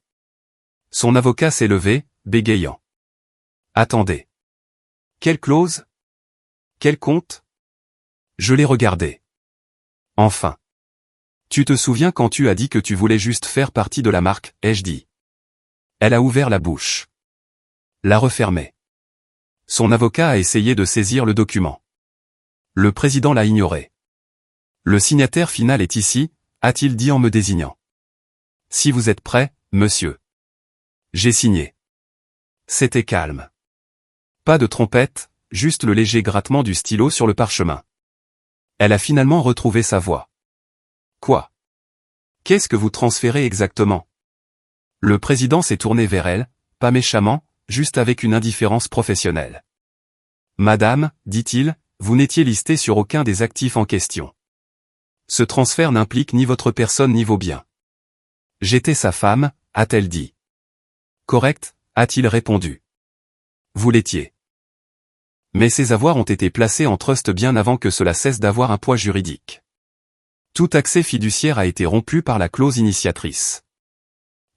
A: Son avocat s'est levé, bégayant. Attendez. Quelle clause? Quel compte? Je l'ai regardé. Enfin. Tu te souviens quand tu as dit que tu voulais juste faire partie de la marque, ai-je dit. Elle a ouvert la bouche. La refermée. Son avocat a essayé de saisir le document. Le président l'a ignoré. Le signataire final est ici, a-t-il dit en me désignant. Si vous êtes prêt, monsieur. J'ai signé. C'était calme. Pas de trompette, juste le léger grattement du stylo sur le parchemin. Elle a finalement retrouvé sa voix. Quoi? Qu'est-ce que vous transférez exactement? Le président s'est tourné vers elle, pas méchamment, juste avec une indifférence professionnelle. Madame, dit-il, vous n'étiez listée sur aucun des actifs en question. Ce transfert n'implique ni votre personne ni vos biens. J'étais sa femme, a-t-elle dit. Correct, a-t-il répondu. Vous l'étiez. Mais ces avoirs ont été placés en trust bien avant que cela cesse d'avoir un poids juridique. Tout accès fiduciaire a été rompu par la clause initiatrice.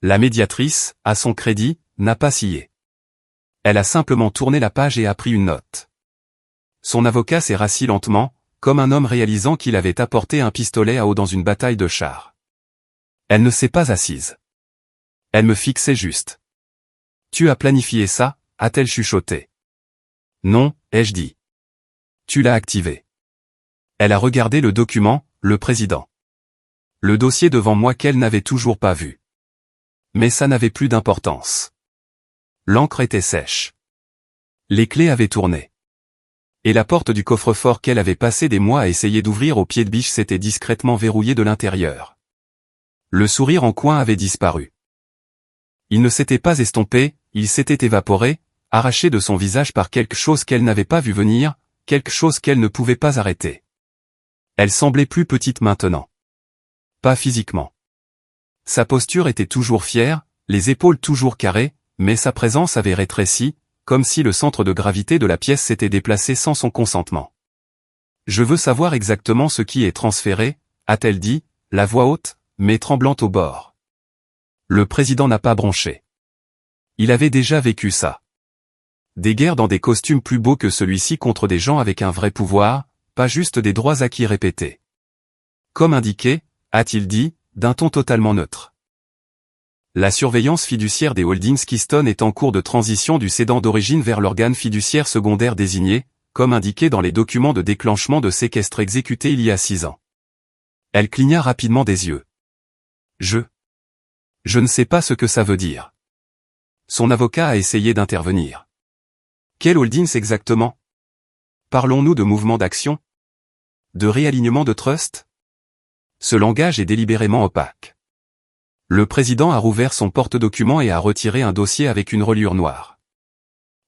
A: La médiatrice, à son crédit, n'a pas scié. Elle a simplement tourné la page et a pris une note. Son avocat s'est rassis lentement, comme un homme réalisant qu'il avait apporté un pistolet à eau dans une bataille de chars. Elle ne s'est pas assise. Elle me fixait juste. « Tu as planifié ça ?» a-t-elle chuchoté. « Non, ai-je dit. »« Tu l'as activé. » Elle a regardé le document, le président. Le dossier devant moi qu'elle n'avait toujours pas vu. Mais ça n'avait plus d'importance. L'encre était sèche. Les clés avaient tourné. Et la porte du coffre-fort qu'elle avait passé des mois à essayer d'ouvrir au pied de biche s'était discrètement verrouillée de l'intérieur. Le sourire en coin avait disparu. Il ne s'était pas estompé, il s'était évaporé, arraché de son visage par quelque chose qu'elle n'avait pas vu venir, quelque chose qu'elle ne pouvait pas arrêter. Elle semblait plus petite maintenant. Pas physiquement. Sa posture était toujours fière, les épaules toujours carrées, mais sa présence avait rétréci, comme si le centre de gravité de la pièce s'était déplacé sans son consentement. « Je veux savoir exactement ce qui est transféré », a-t-elle dit, la voix haute, mais tremblante au bord. Le président n'a pas bronché. Il avait déjà vécu ça. Des guerres dans des costumes plus beaux que celui-ci contre des gens avec un vrai pouvoir, pas juste des droits acquis répétés. Comme indiqué, a-t-il dit, d'un ton totalement neutre. La surveillance fiduciaire des holdings Keystone est en cours de transition du cédant d'origine vers l'organe fiduciaire secondaire désigné, comme indiqué dans les documents de déclenchement de séquestre exécutés il y a 6 ans. Elle cligna rapidement des yeux. Je ne sais pas ce que ça veut dire. Son avocat a essayé d'intervenir. Quel holdings exactement? Parlons-nous de mouvement d'action? De réalignement de trust? Ce langage est délibérément opaque. Le président a rouvert son porte-document et a retiré un dossier avec une reliure noire.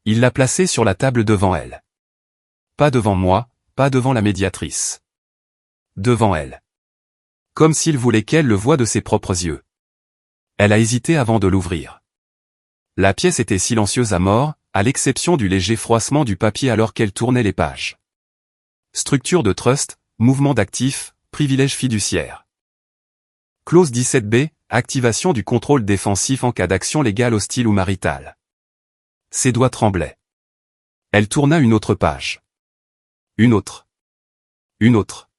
A: Il l'a placé sur la table devant elle. Pas devant moi, pas devant la médiatrice. Devant elle. Comme s'il voulait qu'elle le voie de ses propres yeux. Elle a hésité avant de l'ouvrir. La pièce était silencieuse à mort, à l'exception du léger froissement du papier alors qu'elle tournait les pages. Structure de trust, mouvement d'actifs, privilèges fiduciaires. Clause 17b, activation du contrôle défensif en cas d'action légale hostile ou maritale. Ses doigts tremblaient. Elle tourna une autre page. Une autre. Une autre.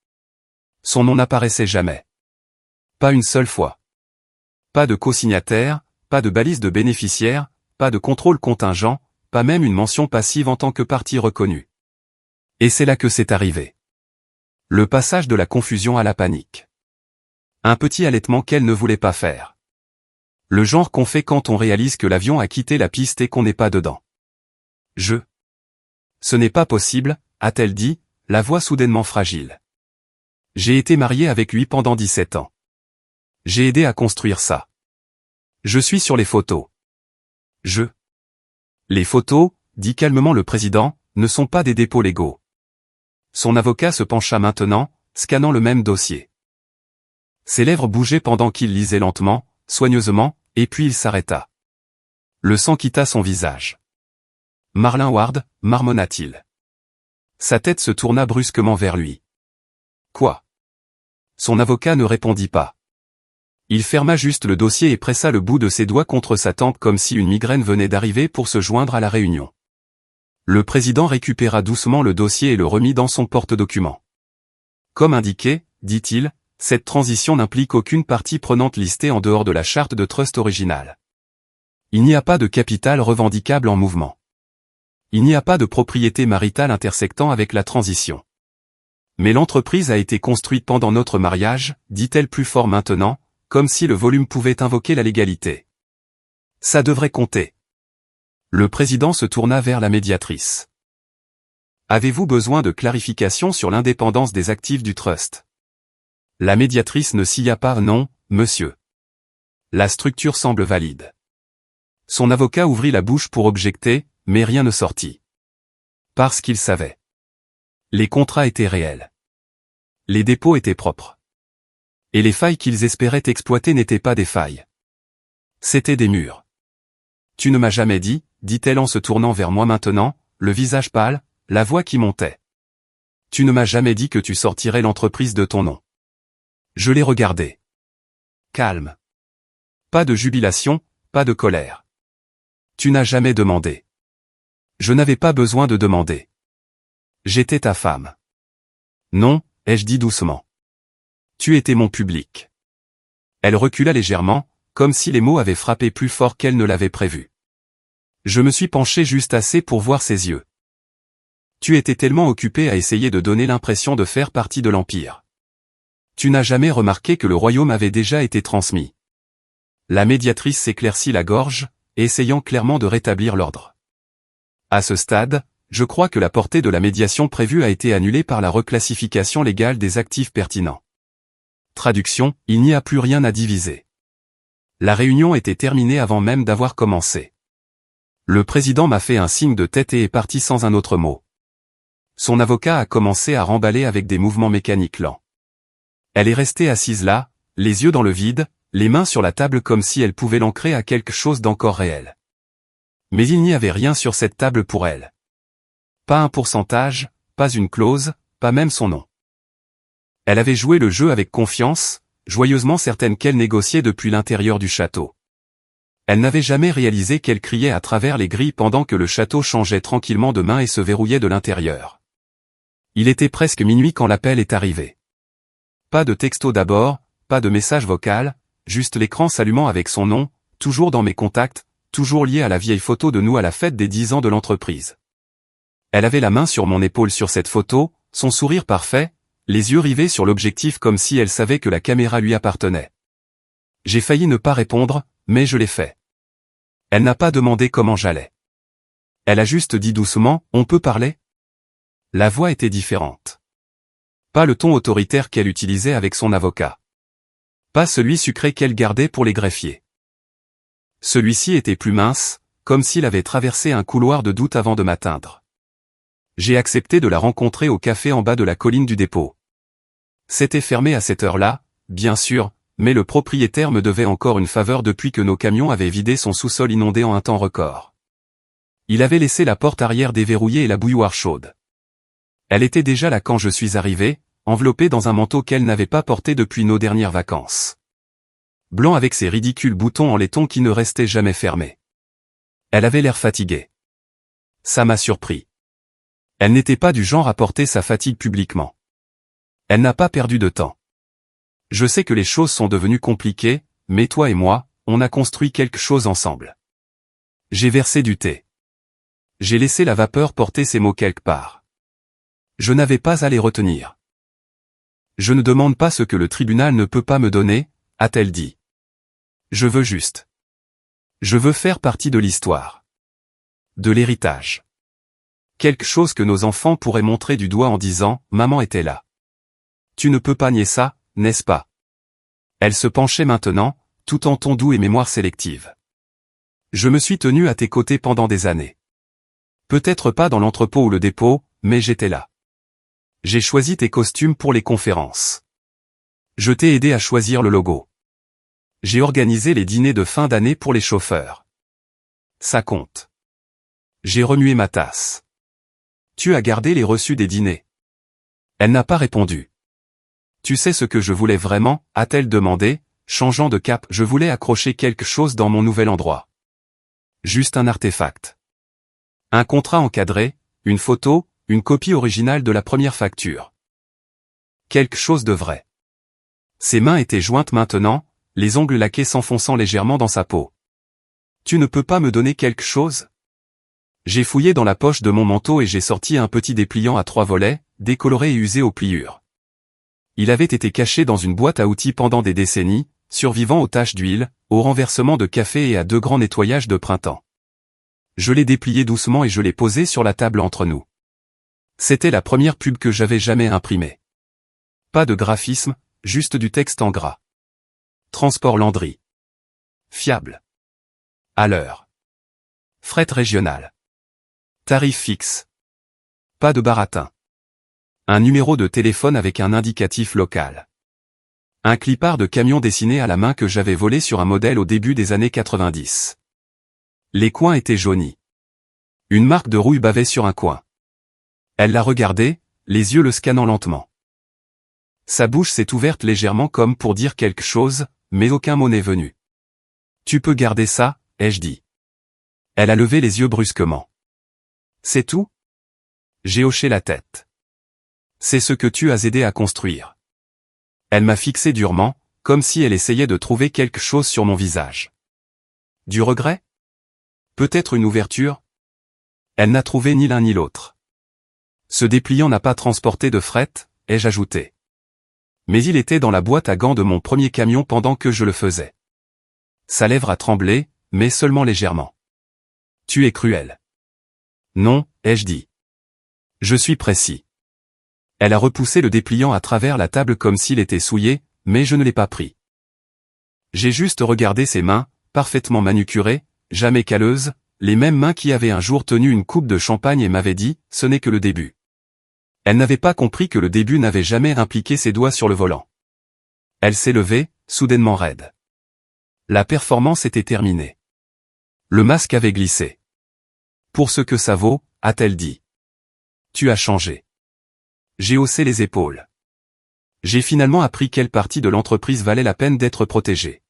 A: Son nom n'apparaissait jamais. Pas une seule fois. Pas de co-signataire, pas de balise de bénéficiaire, pas de contrôle contingent, pas même une mention passive en tant que partie reconnue. Et c'est là que c'est arrivé. Le passage de la confusion à la panique. Un petit halètement qu'elle ne voulait pas faire. Le genre qu'on fait quand on réalise que l'avion a quitté la piste et qu'on n'est pas dedans. Ce n'est pas possible, a-t-elle dit, la voix soudainement fragile. J'ai été mariée avec lui pendant 17 ans. J'ai aidé à construire ça. Je suis sur les photos. Les photos, dit calmement le président, ne sont pas des dépôts légaux. Son avocat se pencha maintenant, scannant le même dossier. Ses lèvres bougeaient pendant qu'il lisait lentement, soigneusement, et puis il s'arrêta. Le sang quitta son visage. Marlin Ward, marmonna-t-il. Sa tête se tourna brusquement vers lui. Quoi? Son avocat ne répondit pas. Il ferma juste le dossier et pressa le bout de ses doigts contre sa tempe comme si une migraine venait d'arriver pour se joindre à la réunion. Le président récupéra doucement le dossier et le remit dans son porte-document. Comme indiqué, dit-il, cette transition n'implique aucune partie prenante listée en dehors de la charte de trust originale. Il n'y a pas de capital revendicable en mouvement. Il n'y a pas de propriété maritale intersectant avec la transition. Mais l'entreprise a été construite pendant notre mariage, dit-elle plus fort maintenant, comme si le volume pouvait invoquer la légalité. Ça devrait compter. Le président se tourna vers la médiatrice. Avez-vous besoin de clarification sur l'indépendance des actifs du trust? La médiatrice ne sia pas. Non, monsieur. La structure semble valide. Son avocat ouvrit la bouche pour objecter, mais rien ne sortit. Parce qu'il savait. Les contrats étaient réels. Les dépôts étaient propres. Et les failles qu'ils espéraient exploiter n'étaient pas des failles. C'étaient des murs. Tu ne m'as jamais dit, dit-elle en se tournant vers moi maintenant, le visage pâle, la voix qui montait. Tu ne m'as jamais dit que tu sortirais l'entreprise de ton nom. Je l'ai regardé. Calme. Pas de jubilation, pas de colère. Tu n'as jamais demandé. Je n'avais pas besoin de demander. J'étais ta femme. Non, ai-je dit doucement. Tu étais mon public. Elle recula légèrement, comme si les mots avaient frappé plus fort qu'elle ne l'avait prévu. Je me suis penché juste assez pour voir ses yeux. Tu étais tellement occupé à essayer de donner l'impression de faire partie de l'Empire. Tu n'as jamais remarqué que le royaume avait déjà été transmis. La médiatrice s'éclaircit la gorge, essayant clairement de rétablir l'ordre. À ce stade, je crois que la portée de la médiation prévue a été annulée par la reclassification légale des actifs pertinents. Traduction, il n'y a plus rien à diviser. La réunion était terminée avant même d'avoir commencé. Le président m'a fait un signe de tête et est parti sans un autre mot. Son avocat a commencé à remballer avec des mouvements mécaniques lents. Elle est restée assise là, les yeux dans le vide, les mains sur la table comme si elle pouvait l'ancrer à quelque chose d'encore réel. Mais il n'y avait rien sur cette table pour elle. Pas un pourcentage, pas une clause, pas même son nom. Elle avait joué le jeu avec confiance, joyeusement certaine qu'elle négociait depuis l'intérieur du château. Elle n'avait jamais réalisé qu'elle criait à travers les grilles pendant que le château changeait tranquillement de main et se verrouillait de l'intérieur. Il était presque minuit quand l'appel est arrivé. Pas de texto d'abord, pas de message vocal, juste l'écran s'allumant avec son nom, toujours dans mes contacts, toujours lié à la vieille photo de nous à la fête des 10 ans de l'entreprise. Elle avait la main sur mon épaule sur cette photo, son sourire parfait, les yeux rivés sur l'objectif comme si elle savait que la caméra lui appartenait. J'ai failli ne pas répondre, mais je l'ai fait. Elle n'a pas demandé comment j'allais. Elle a juste dit doucement, on peut parler ? La voix était différente. Pas le ton autoritaire qu'elle utilisait avec son avocat. Pas celui sucré qu'elle gardait pour les greffiers. Celui-ci était plus mince, comme s'il avait traversé un couloir de doute avant de m'atteindre. J'ai accepté de la rencontrer au café en bas de la colline du dépôt. C'était fermé à cette heure-là, bien sûr, mais le propriétaire me devait encore une faveur depuis que nos camions avaient vidé son sous-sol inondé en un temps record. Il avait laissé la porte arrière déverrouillée et la bouilloire chaude. Elle était déjà là quand je suis arrivé, enveloppée dans un manteau qu'elle n'avait pas porté depuis nos dernières vacances. Blanc avec ses ridicules boutons en laiton qui ne restaient jamais fermés. Elle avait l'air fatiguée. Ça m'a surpris. Elle n'était pas du genre à porter sa fatigue publiquement. Elle n'a pas perdu de temps. Je sais que les choses sont devenues compliquées, mais toi et moi, on a construit quelque chose ensemble. J'ai versé du thé. J'ai laissé la vapeur porter ses mots quelque part. Je n'avais pas à les retenir. Je ne demande pas ce que le tribunal ne peut pas me donner, a-t-elle dit. Je veux juste. Je veux faire partie de l'histoire. De l'héritage. Quelque chose que nos enfants pourraient montrer du doigt en disant « Maman était là ». Tu ne peux pas nier ça, n'est-ce pas? Elle se penchait maintenant, tout en ton doux et mémoire sélective. Je me suis tenu à tes côtés pendant des années. Peut-être pas dans l'entrepôt ou le dépôt, mais j'étais là. J'ai choisi tes costumes pour les conférences. Je t'ai aidé à choisir le logo. J'ai organisé les dîners de fin d'année pour les chauffeurs. Ça compte. J'ai remué ma tasse. Tu as gardé les reçus des dîners. Elle n'a pas répondu. Tu sais ce que je voulais vraiment, a-t-elle demandé, changeant de cap. Je voulais accrocher quelque chose dans mon nouvel endroit. Juste un artefact. Un contrat encadré, une photo, une copie originale de la première facture. Quelque chose de vrai. Ses mains étaient jointes maintenant, les ongles laqués s'enfonçant légèrement dans sa peau. Tu ne peux pas me donner quelque chose? J'ai fouillé dans la poche de mon manteau et j'ai sorti un petit dépliant à 3 volets, décoloré et usé aux pliures. Il avait été caché dans une boîte à outils pendant des décennies, survivant aux taches d'huile, au renversement de café et à 2 grands nettoyages de printemps. Je l'ai déplié doucement et je l'ai posé sur la table entre nous. C'était la première pub que j'avais jamais imprimée. Pas de graphisme, juste du texte en gras. Transport Landry. Fiable. À l'heure. Fret régional. Tarif fixe. Pas de baratin. Un numéro de téléphone avec un indicatif local. Un clipart de camion dessiné à la main que j'avais volé sur un modèle au début des années 90. Les coins étaient jaunis. Une marque de rouille bavait sur un coin. Elle l'a regardé, les yeux le scannant lentement. Sa bouche s'est ouverte légèrement comme pour dire quelque chose, mais aucun mot n'est venu. Tu peux garder ça, ai-je dit. Elle a levé les yeux brusquement. C'est tout? J'ai hoché la tête. C'est ce que tu as aidé à construire. Elle m'a fixé durement, comme si elle essayait de trouver quelque chose sur mon visage. Du regret? Peut-être une ouverture? Elle n'a trouvé ni l'un ni l'autre. Ce dépliant n'a pas transporté de fret, ai-je ajouté. Mais il était dans la boîte à gants de mon premier camion pendant que je le faisais. Sa lèvre a tremblé, mais seulement légèrement. Tu es cruel. Non, ai-je dit. Je suis précis. Elle a repoussé le dépliant à travers la table comme s'il était souillé, mais je ne l'ai pas pris. J'ai juste regardé ses mains, parfaitement manucurées, jamais calleuses, les mêmes mains qui avaient un jour tenu une coupe de champagne et m'avaient dit, ce n'est que le début. Elle n'avait pas compris que le début n'avait jamais impliqué ses doigts sur le volant. Elle s'est levée, soudainement raide. La performance était terminée. Le masque avait glissé. Pour ce que ça vaut, a-t-elle dit. Tu as changé. J'ai haussé les épaules. J'ai finalement appris quelle partie de l'entreprise valait la peine d'être protégée.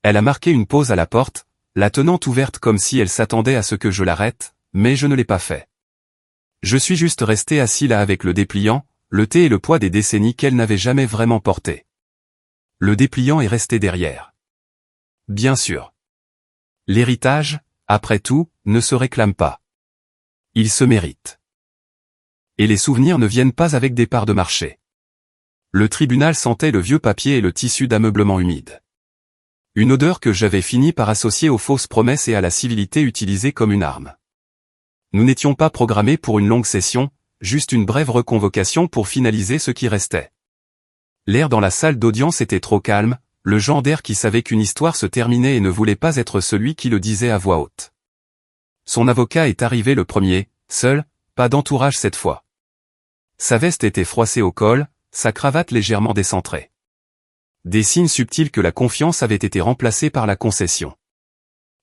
A: Elle a marqué une pause à la porte, la tenant ouverte comme si elle s'attendait à ce que je l'arrête, mais je ne l'ai pas fait. Je suis juste resté assis là avec le dépliant, le thé et le poids des décennies qu'elle n'avait jamais vraiment porté. Le dépliant est resté derrière. Bien sûr. L'héritage, après tout, ne se réclame pas. Il se mérite. Et les souvenirs ne viennent pas avec des parts de marché. Le tribunal sentait le vieux papier et le tissu d'ameublement humide. Une odeur que j'avais fini par associer aux fausses promesses et à la civilité utilisée comme une arme. Nous n'étions pas programmés pour une longue session, juste une brève reconvocation pour finaliser ce qui restait. L'air dans la salle d'audience était trop calme, le genre d'air qui savait qu'une histoire se terminait et ne voulait pas être celui qui le disait à voix haute. Son avocat est arrivé le premier, seul, pas d'entourage cette fois. Sa veste était froissée au col, sa cravate légèrement décentrée. Des signes subtils que la confiance avait été remplacée par la concession.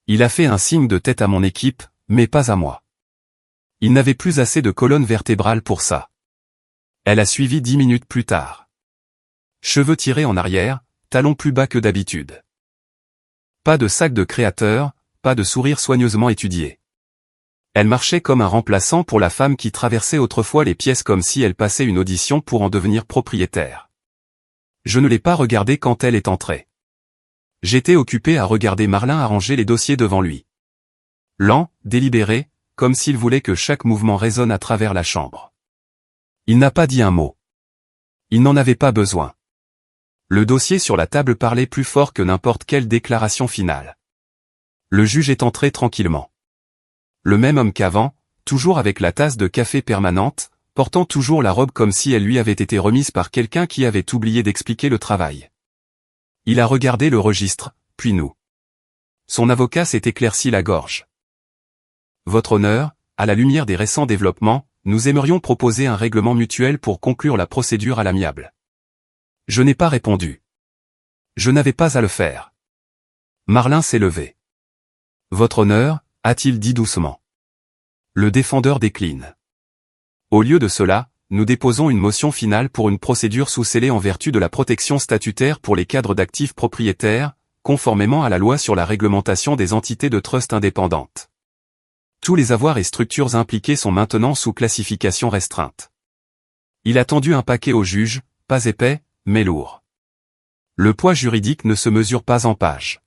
A: Il a fait un signe de tête à mon équipe, mais pas à moi. Il n'avait plus assez de colonne vertébrale pour ça. Elle a suivi 10 minutes plus tard. Cheveux tirés en arrière, talons plus bas que d'habitude. Pas de sac de créateur, pas de sourire soigneusement étudié. Elle marchait comme un remplaçant pour la femme qui traversait autrefois les pièces comme si elle passait une audition pour en devenir propriétaire. Je ne l'ai pas regardée quand elle est entrée. J'étais occupé à regarder Marlin arranger les dossiers devant lui. Lent, délibéré, comme s'il voulait que chaque mouvement résonne à travers la chambre. Il n'a pas dit un mot. Il n'en avait pas besoin. Le dossier sur la table parlait plus fort que n'importe quelle déclaration finale. Le juge est entré tranquillement. Le même homme qu'avant, toujours avec la tasse de café permanente, portant toujours la robe comme si elle lui avait été remise par quelqu'un qui avait oublié d'expliquer le travail. Il a regardé le registre, puis nous. Son avocat s'est éclairci la gorge. Votre honneur, à la lumière des récents développements, nous aimerions proposer un règlement mutuel pour conclure la procédure à l'amiable. Je n'ai pas répondu. Je n'avais pas à le faire. Marlin s'est levé. Votre honneur, a-t-il dit doucement. Le défendeur décline. Au lieu de cela, nous déposons une motion finale pour une procédure sous scellé en vertu de la protection statutaire pour les cadres d'actifs propriétaires, conformément à la loi sur la réglementation des entités de trust indépendantes. Tous les avoirs et structures impliqués sont maintenant sous classification restreinte. Il a tendu un paquet au juge, pas épais, mais lourd. Le poids juridique ne se mesure pas en pages.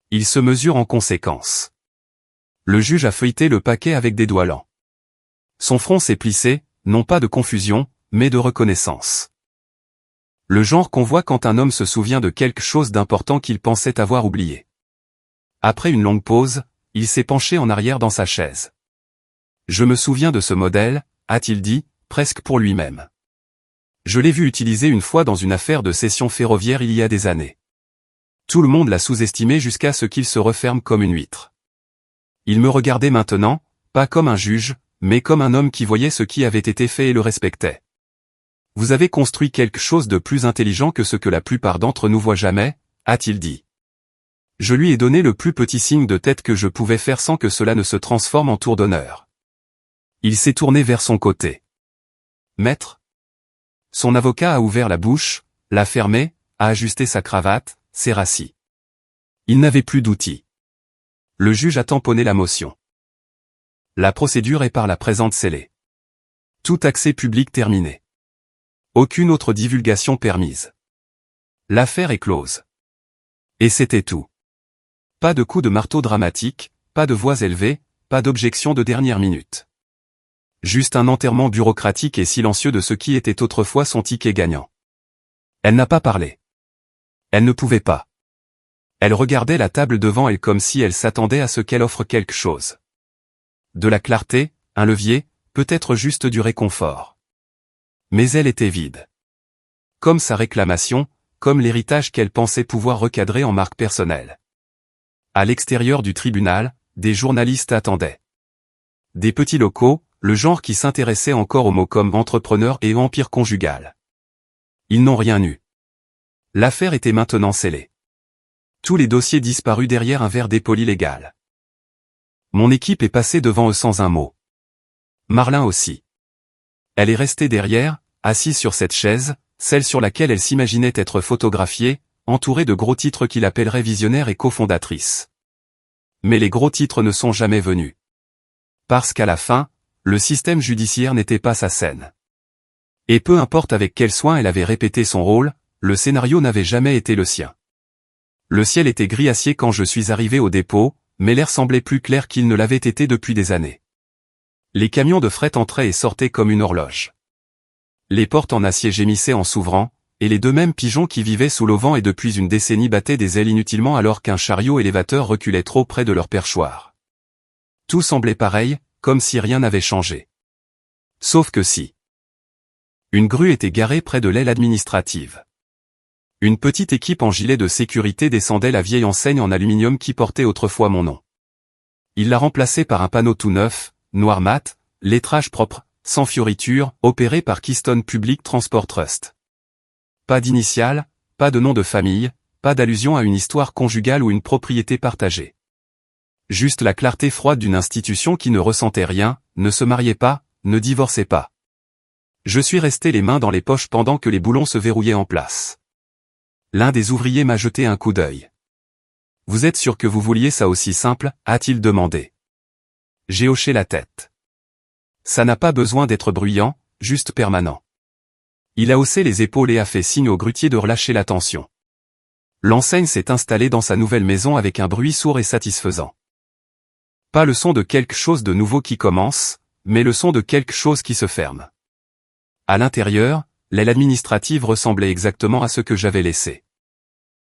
A: Il se mesure en conséquence. Le juge a feuilleté le paquet avec des doigts lents. Son front s'est plissé, non pas de confusion, mais de reconnaissance. Le genre qu'on voit quand un homme se souvient de quelque chose d'important qu'il pensait avoir oublié. Après une longue pause, il s'est penché en arrière dans sa chaise. Je me souviens de ce modèle, a-t-il dit, presque pour lui-même. Je l'ai vu utiliser une fois dans une affaire de cession ferroviaire il y a des années. Tout le monde l'a sous-estimé jusqu'à ce qu'il se referme comme une huître. Il me regardait maintenant, pas comme un juge, mais comme un homme qui voyait ce qui avait été fait et le respectait. Vous avez construit quelque chose de plus intelligent que ce que la plupart d'entre nous voient jamais, a-t-il dit. Je lui ai donné le plus petit signe de tête que je pouvais faire sans que cela ne se transforme en tour d'honneur. Il s'est tourné vers son côté. Maître ? Son avocat a ouvert la bouche, l'a fermée, a ajusté sa cravate, s'est rassis. Il n'avait plus d'outils. Le juge a tamponné la motion. La procédure est par la présente scellée. Tout accès public terminé. Aucune autre divulgation permise. L'affaire est close. Et c'était tout. Pas de coup de marteau dramatique, pas de voix élevée, pas d'objection de dernière minute. Juste un enterrement bureaucratique et silencieux de ce qui était autrefois son ticket gagnant. Elle n'a pas parlé. Elle ne pouvait pas. Elle regardait la table devant elle comme si elle s'attendait à ce qu'elle offre quelque chose. De la clarté, un levier, peut-être juste du réconfort. Mais elle était vide. Comme sa réclamation, comme l'héritage qu'elle pensait pouvoir recadrer en marque personnelle. À l'extérieur du tribunal, des journalistes attendaient. Des petits locaux, le genre qui s'intéressait encore aux mots comme entrepreneur et empire conjugal. Ils n'ont rien eu. L'affaire était maintenant scellée. Tous les dossiers disparus derrière un verre dépoli légal. Mon équipe est passée devant eux sans un mot. Marlin aussi. Elle est restée derrière, assise sur cette chaise, celle sur laquelle elle s'imaginait être photographiée, entourée de gros titres qu'il appellerait visionnaire et cofondatrice. Mais les gros titres ne sont jamais venus. Parce qu'à la fin, le système judiciaire n'était pas sa scène. Et peu importe avec quel soin elle avait répété son rôle, le scénario n'avait jamais été le sien. Le ciel était gris acier quand je suis arrivé au dépôt, mais l'air semblait plus clair qu'il ne l'avait été depuis des années. Les camions de fret entraient et sortaient comme une horloge. Les portes en acier gémissaient en s'ouvrant, et les deux mêmes pigeons qui vivaient sous l'auvent et depuis une décennie battaient des ailes inutilement alors qu'un chariot élévateur reculait trop près de leur perchoir. Tout semblait pareil, comme si rien n'avait changé. Sauf que si. Une grue était garée près de l'aile administrative. Une petite équipe en gilet de sécurité descendait la vieille enseigne en aluminium qui portait autrefois mon nom. Il l'a remplacée par un panneau tout neuf, noir mat, lettrage propre, sans fioriture, opéré par Keystone Public Transport Trust. Pas d'initiales, pas de nom de famille, pas d'allusion à une histoire conjugale ou une propriété partagée. Juste la clarté froide d'une institution qui ne ressentait rien, ne se mariait pas, ne divorçait pas. Je suis resté les mains dans les poches pendant que les boulons se verrouillaient en place. L'un des ouvriers m'a jeté un coup d'œil. « Vous êtes sûr que vous vouliez ça aussi simple ?» a-t-il demandé. J'ai hoché la tête. Ça n'a pas besoin d'être bruyant, juste permanent. Il a haussé les épaules et a fait signe au grutier de relâcher la tension. L'enseigne s'est installée dans sa nouvelle maison avec un bruit sourd et satisfaisant. Pas le son de quelque chose de nouveau qui commence, mais le son de quelque chose qui se ferme. À l'intérieur, l'aile administrative ressemblait exactement à ce que j'avais laissé.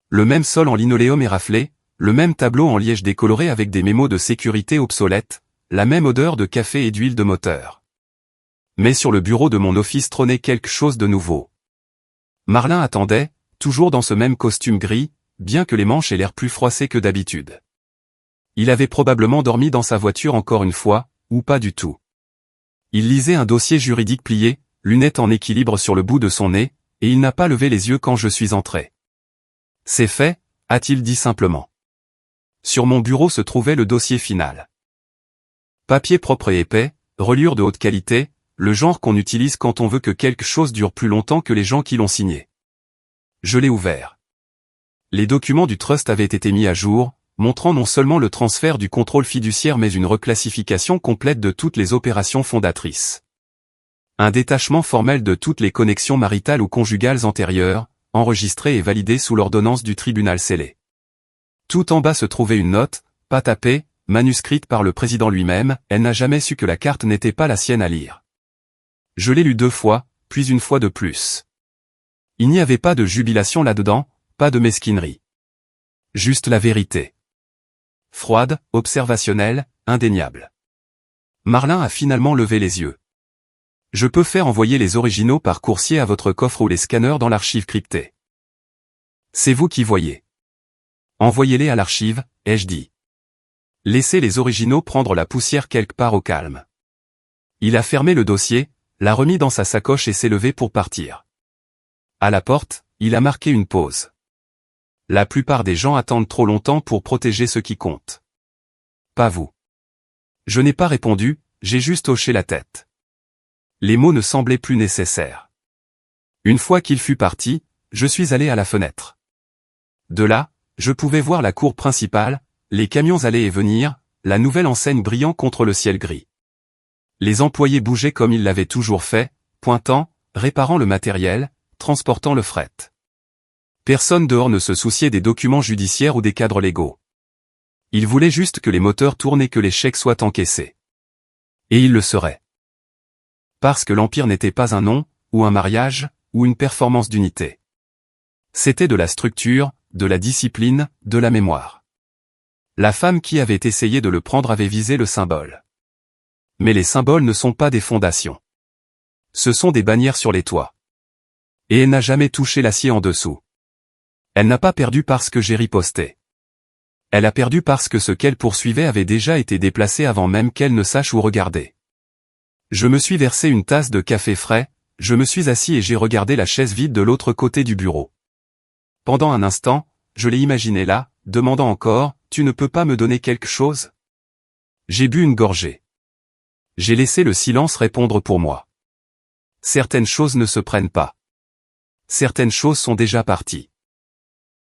A: Le même sol en linoléum éraflé, le même tableau en liège décoloré avec des mémos de sécurité obsolètes, la même odeur de café et d'huile de moteur. Mais sur le bureau de mon office trônait quelque chose de nouveau. Marlin attendait, toujours dans ce même costume gris, bien que les manches aient l'air plus froissées que d'habitude. Il avait probablement dormi dans sa voiture encore une fois, ou pas du tout. Il lisait un dossier juridique plié, lunettes en équilibre sur le bout de son nez, et il n'a pas levé les yeux quand je suis entré. « C'est fait », a-t-il dit simplement. Sur mon bureau se trouvait le dossier final. Papier propre et épais, reliure de haute qualité, le genre qu'on utilise quand on veut que quelque chose dure plus longtemps que les gens qui l'ont signé. Je l'ai ouvert. Les documents du trust avaient été mis à jour, montrant non seulement le transfert du contrôle fiduciaire mais une reclassification complète de toutes les opérations fondatrices. Un détachement formel de toutes les connexions maritales ou conjugales antérieures, enregistrées et validées sous l'ordonnance du tribunal scellé. Tout en bas se trouvait une note, pas tapée, manuscrite par le président lui-même, elle n'a jamais su que la carte n'était pas la sienne à lire. Je l'ai lu 2 fois, puis une fois de plus. Il n'y avait pas de jubilation là-dedans, pas de mesquinerie. Juste la vérité. Froide, observationnelle, indéniable. Marlin a finalement levé les yeux. Je peux faire envoyer les originaux par coursier à votre coffre ou les scanners dans l'archive cryptée. C'est vous qui voyez. Envoyez-les à l'archive, ai-je dit. Laissez les originaux prendre la poussière quelque part au calme. Il a fermé le dossier, l'a remis dans sa sacoche et s'est levé pour partir. À la porte, il a marqué une pause. La plupart des gens attendent trop longtemps pour protéger ce qui compte. Pas vous. Je n'ai pas répondu, j'ai juste hoché la tête. Les mots ne semblaient plus nécessaires. Une fois qu'il fut parti, je suis allé à la fenêtre. De là, je pouvais voir la cour principale, les camions aller et venir, la nouvelle enseigne brillant contre le ciel gris. Les employés bougeaient comme ils l'avaient toujours fait, pointant, réparant le matériel, transportant le fret. Personne dehors ne se souciait des documents judiciaires ou des cadres légaux. Ils voulaient juste que les moteurs tournent et que les chèques soient encaissés. Et ils le seraient. Parce que l'Empire n'était pas un nom, ou un mariage, ou une performance d'unité. C'était de la structure, de la discipline, de la mémoire. La femme qui avait essayé de le prendre avait visé le symbole. Mais les symboles ne sont pas des fondations. Ce sont des bannières sur les toits. Et elle n'a jamais touché l'acier en dessous. Elle n'a pas perdu parce que j'ai riposté. Elle a perdu parce que ce qu'elle poursuivait avait déjà été déplacé avant même qu'elle ne sache où regarder. Je me suis versé une tasse de café frais, je me suis assis et j'ai regardé la chaise vide de l'autre côté du bureau. Pendant un instant, je l'ai imaginé là, demandant encore, « Tu ne peux pas me donner quelque chose ?» J'ai bu une gorgée. J'ai laissé le silence répondre pour moi. Certaines choses ne se prennent pas. Certaines choses sont déjà parties.